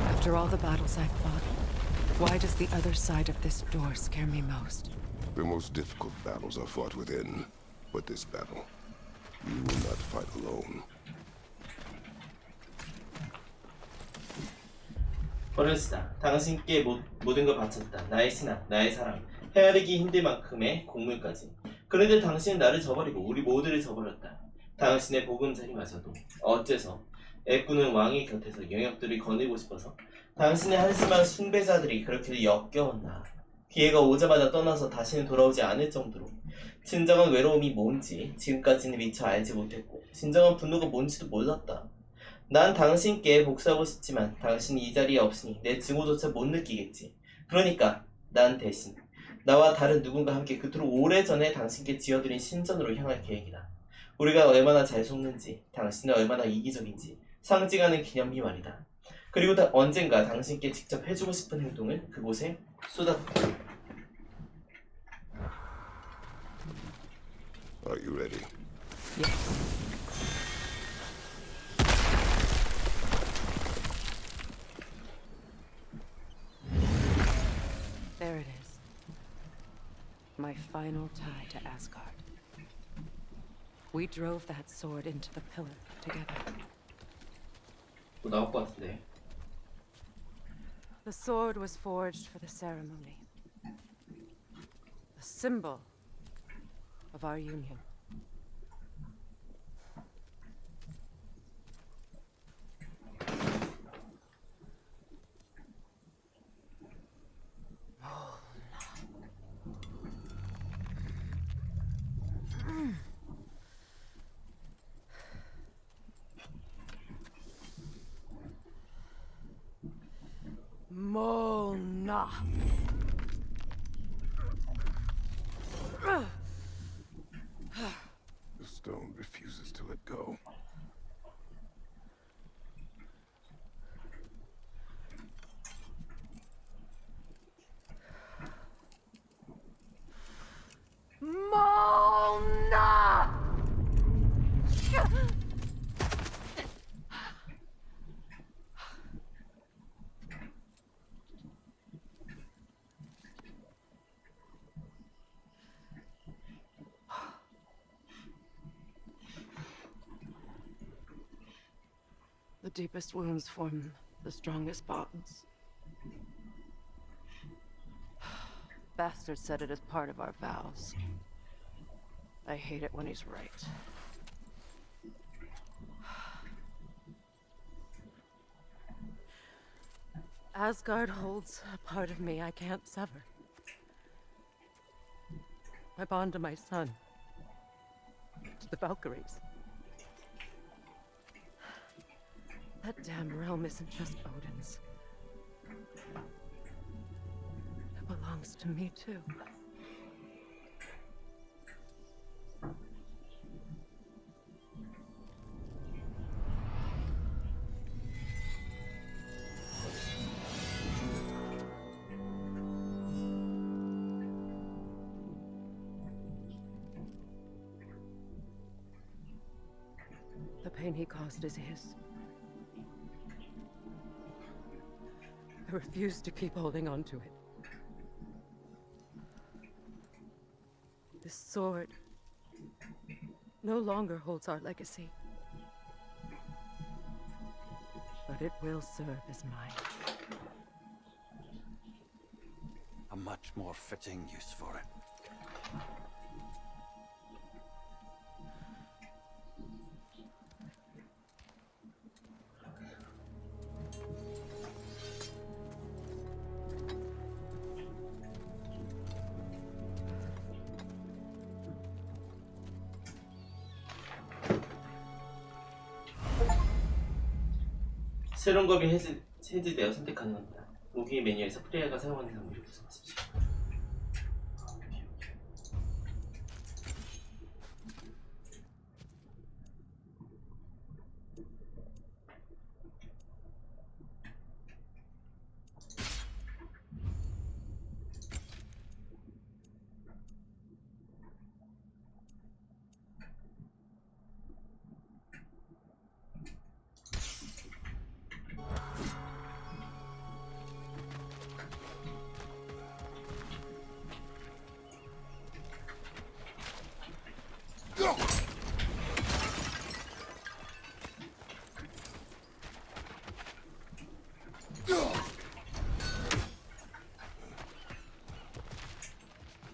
After all the battles I've fought, why does the other side of this door scare me most? The most difficult battles are fought within, but this battle, you will not fight alone. 버려지다. 당신께 모든 걸 바쳤다. 나의 신앙, 나의 사랑, 헤아리기 힘들 만큼의 곡물까지. 그런데 당신은 나를 저버리고 우리 모두를 저버렸다. 당신의 보금자리마저도 어째서 애꾸는 왕의 곁에서 영역들을 거느리고 싶어서 당신의 한심한 숭배자들이 그렇게 역겨웠나. 기회가 오자마자 떠나서 다시는 돌아오지 않을 정도로 진정한 외로움이 뭔지 지금까지는 미처 알지 못했고 진정한 분노가 뭔지도 몰랐다. 난 당신께 복수하고 싶지만 당신이 이 자리에 없으니 내 증오조차 못 느끼겠지. 그러니까 난 대신 나와 다른 누군가 함께 그토록 오래전에 당신께 지어드린 신전으로 향할 계획이다. 우리가 얼마나 잘 속는지 당신은 얼마나 이기적인지 상징하는 기념비 말이다. 그리고 언젠가 당신께 직접 해주고 싶은 행동을 그곳에 쏟았다. Are you ready? Yes. There it is. My final tie to Asgard. We drove that sword into the pillar together. 또 나올 것 같은데. The sword was forged for the ceremony. A symbol of our union. Mona. The stone refuses to let go. Mona! deepest wounds form the strongest bonds. Bastard said it as part of our vows. I hate it when he's right. Asgard holds a part of me I can't sever. My bond to my son. To the Valkyries. That damn realm isn't just Odin's. It belongs to me too. The pain he caused is his. I refuse to keep holding on to it. This sword no longer holds our legacy. But it will serve as mine. A much more fitting use for it. 새로운 겁이 해제되어 선택 가능합니다. 무기 메뉴에서 프레이가 사용하는 장비를 구성하십시오.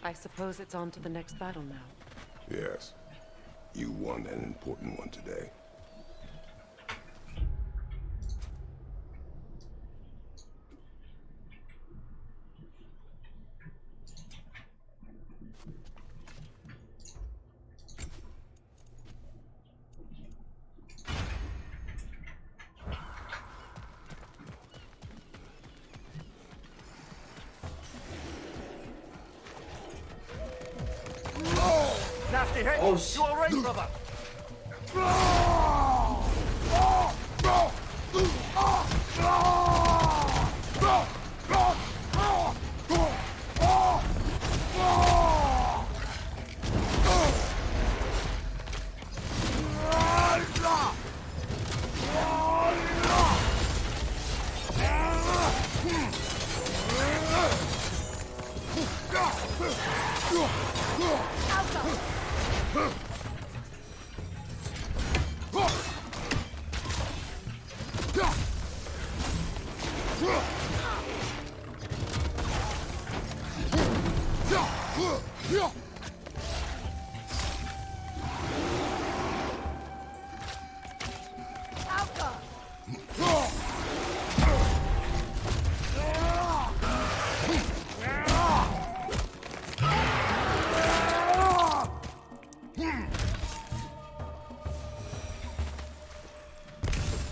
I suppose it's on to the next battle now. Yes. You won an important one today. Nasty hit! Oh, shit. You alright, brother?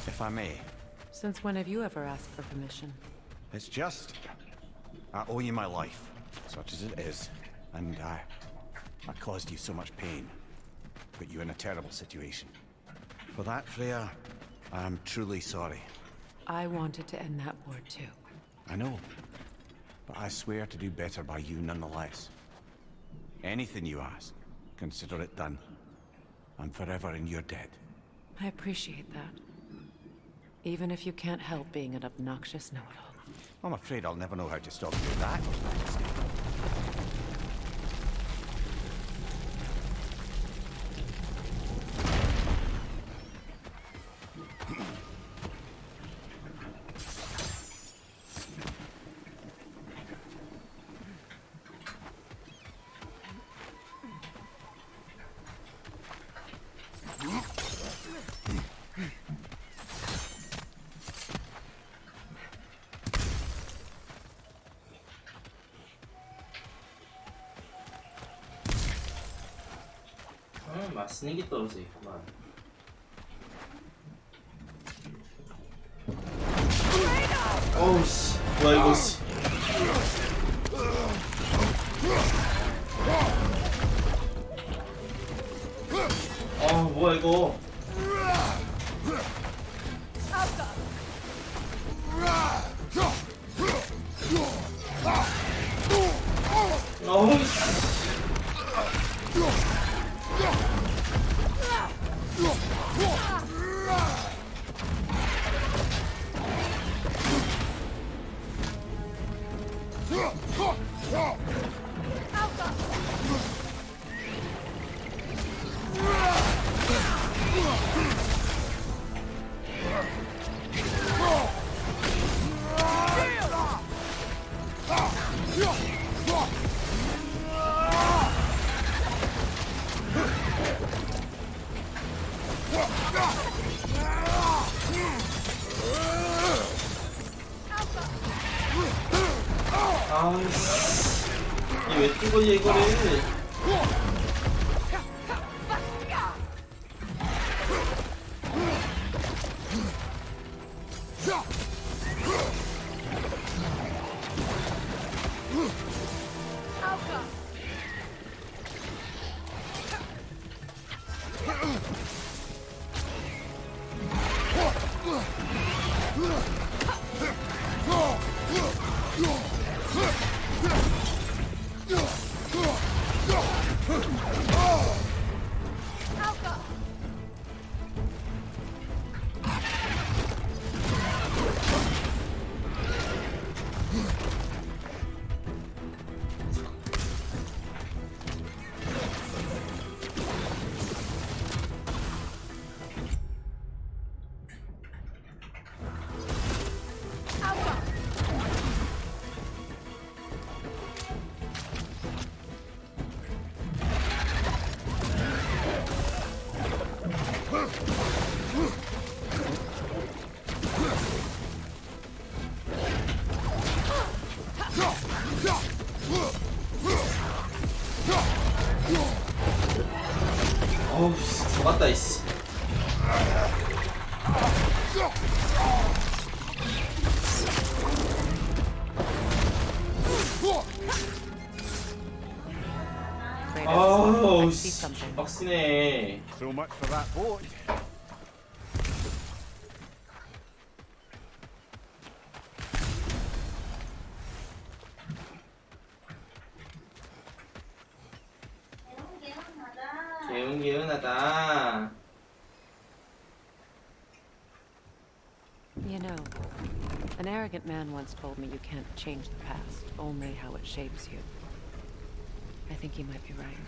If I may. Since when have you ever asked for permission? It's just... I owe you my life, such as it is. And I caused you so much pain. Put you in a terrible situation. For that, Freya, I am truly sorry. I wanted to end that war too. I know. But I swear to do better by you nonetheless. Anything you ask, consider it done. I'm forever in your debt. I appreciate that. Even if you can't help being an obnoxious know-it-all. I'm afraid I'll never know how to stop doing that. 맛있는 게 떨어져 있구만. 어우 씨, 뭐야 이거 씨. 뭐야 이거. 어우 씨. 아이씨, 이왜 뜬 거야 이거를? 어우 씨, 잡았다 이씨. Kratos, I 아우 see 씨, something. 빡시네. So much for that boat. 개운개운하다. You know, an arrogant man once told me you can't change the past, only how it shapes you. I think he might be right.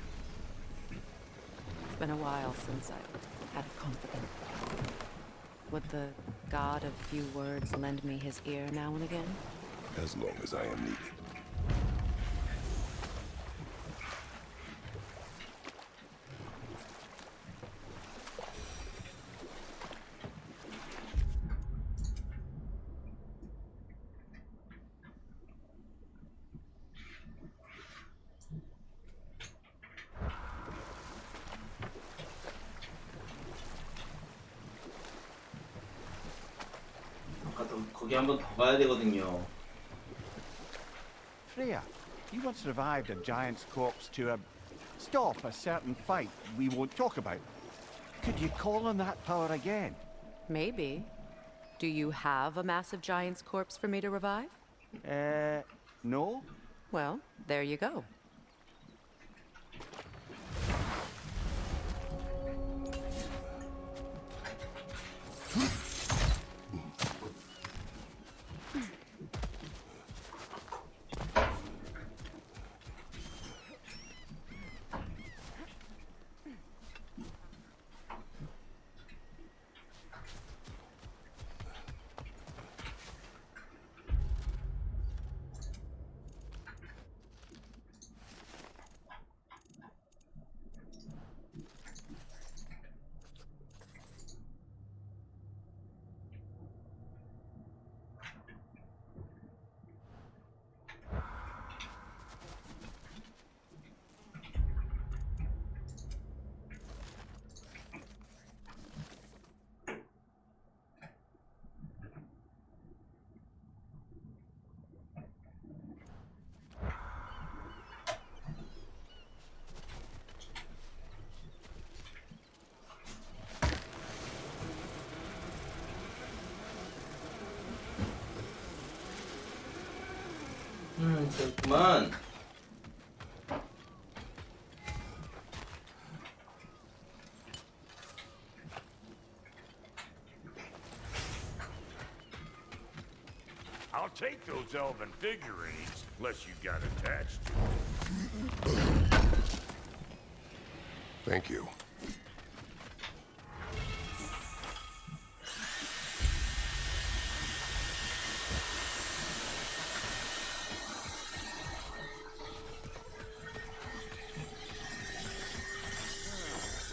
It's been a while since I've had a confidant. Would the god of few words lend me his ear now and again? As long as I am needed. 아까도 거기 한번 더 가야 되거든요. Freya, you once revived a giant's corpse to stop a certain fight we won't talk about. Could you call on that power again? Maybe. Do you have a massive giant's corpse for me to revive? No? Well, there you go. 있구만. I'll take those elven figurines, unless you got attached to them. Thank you.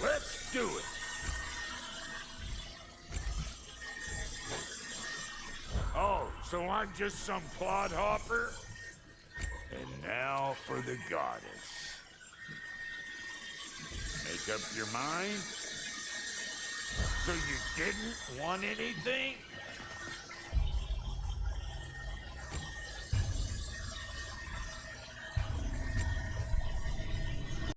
Let's do it. Oh, so I'm just some clodhopper? And now for the goddess. Make up your mind? So you didn't want anything?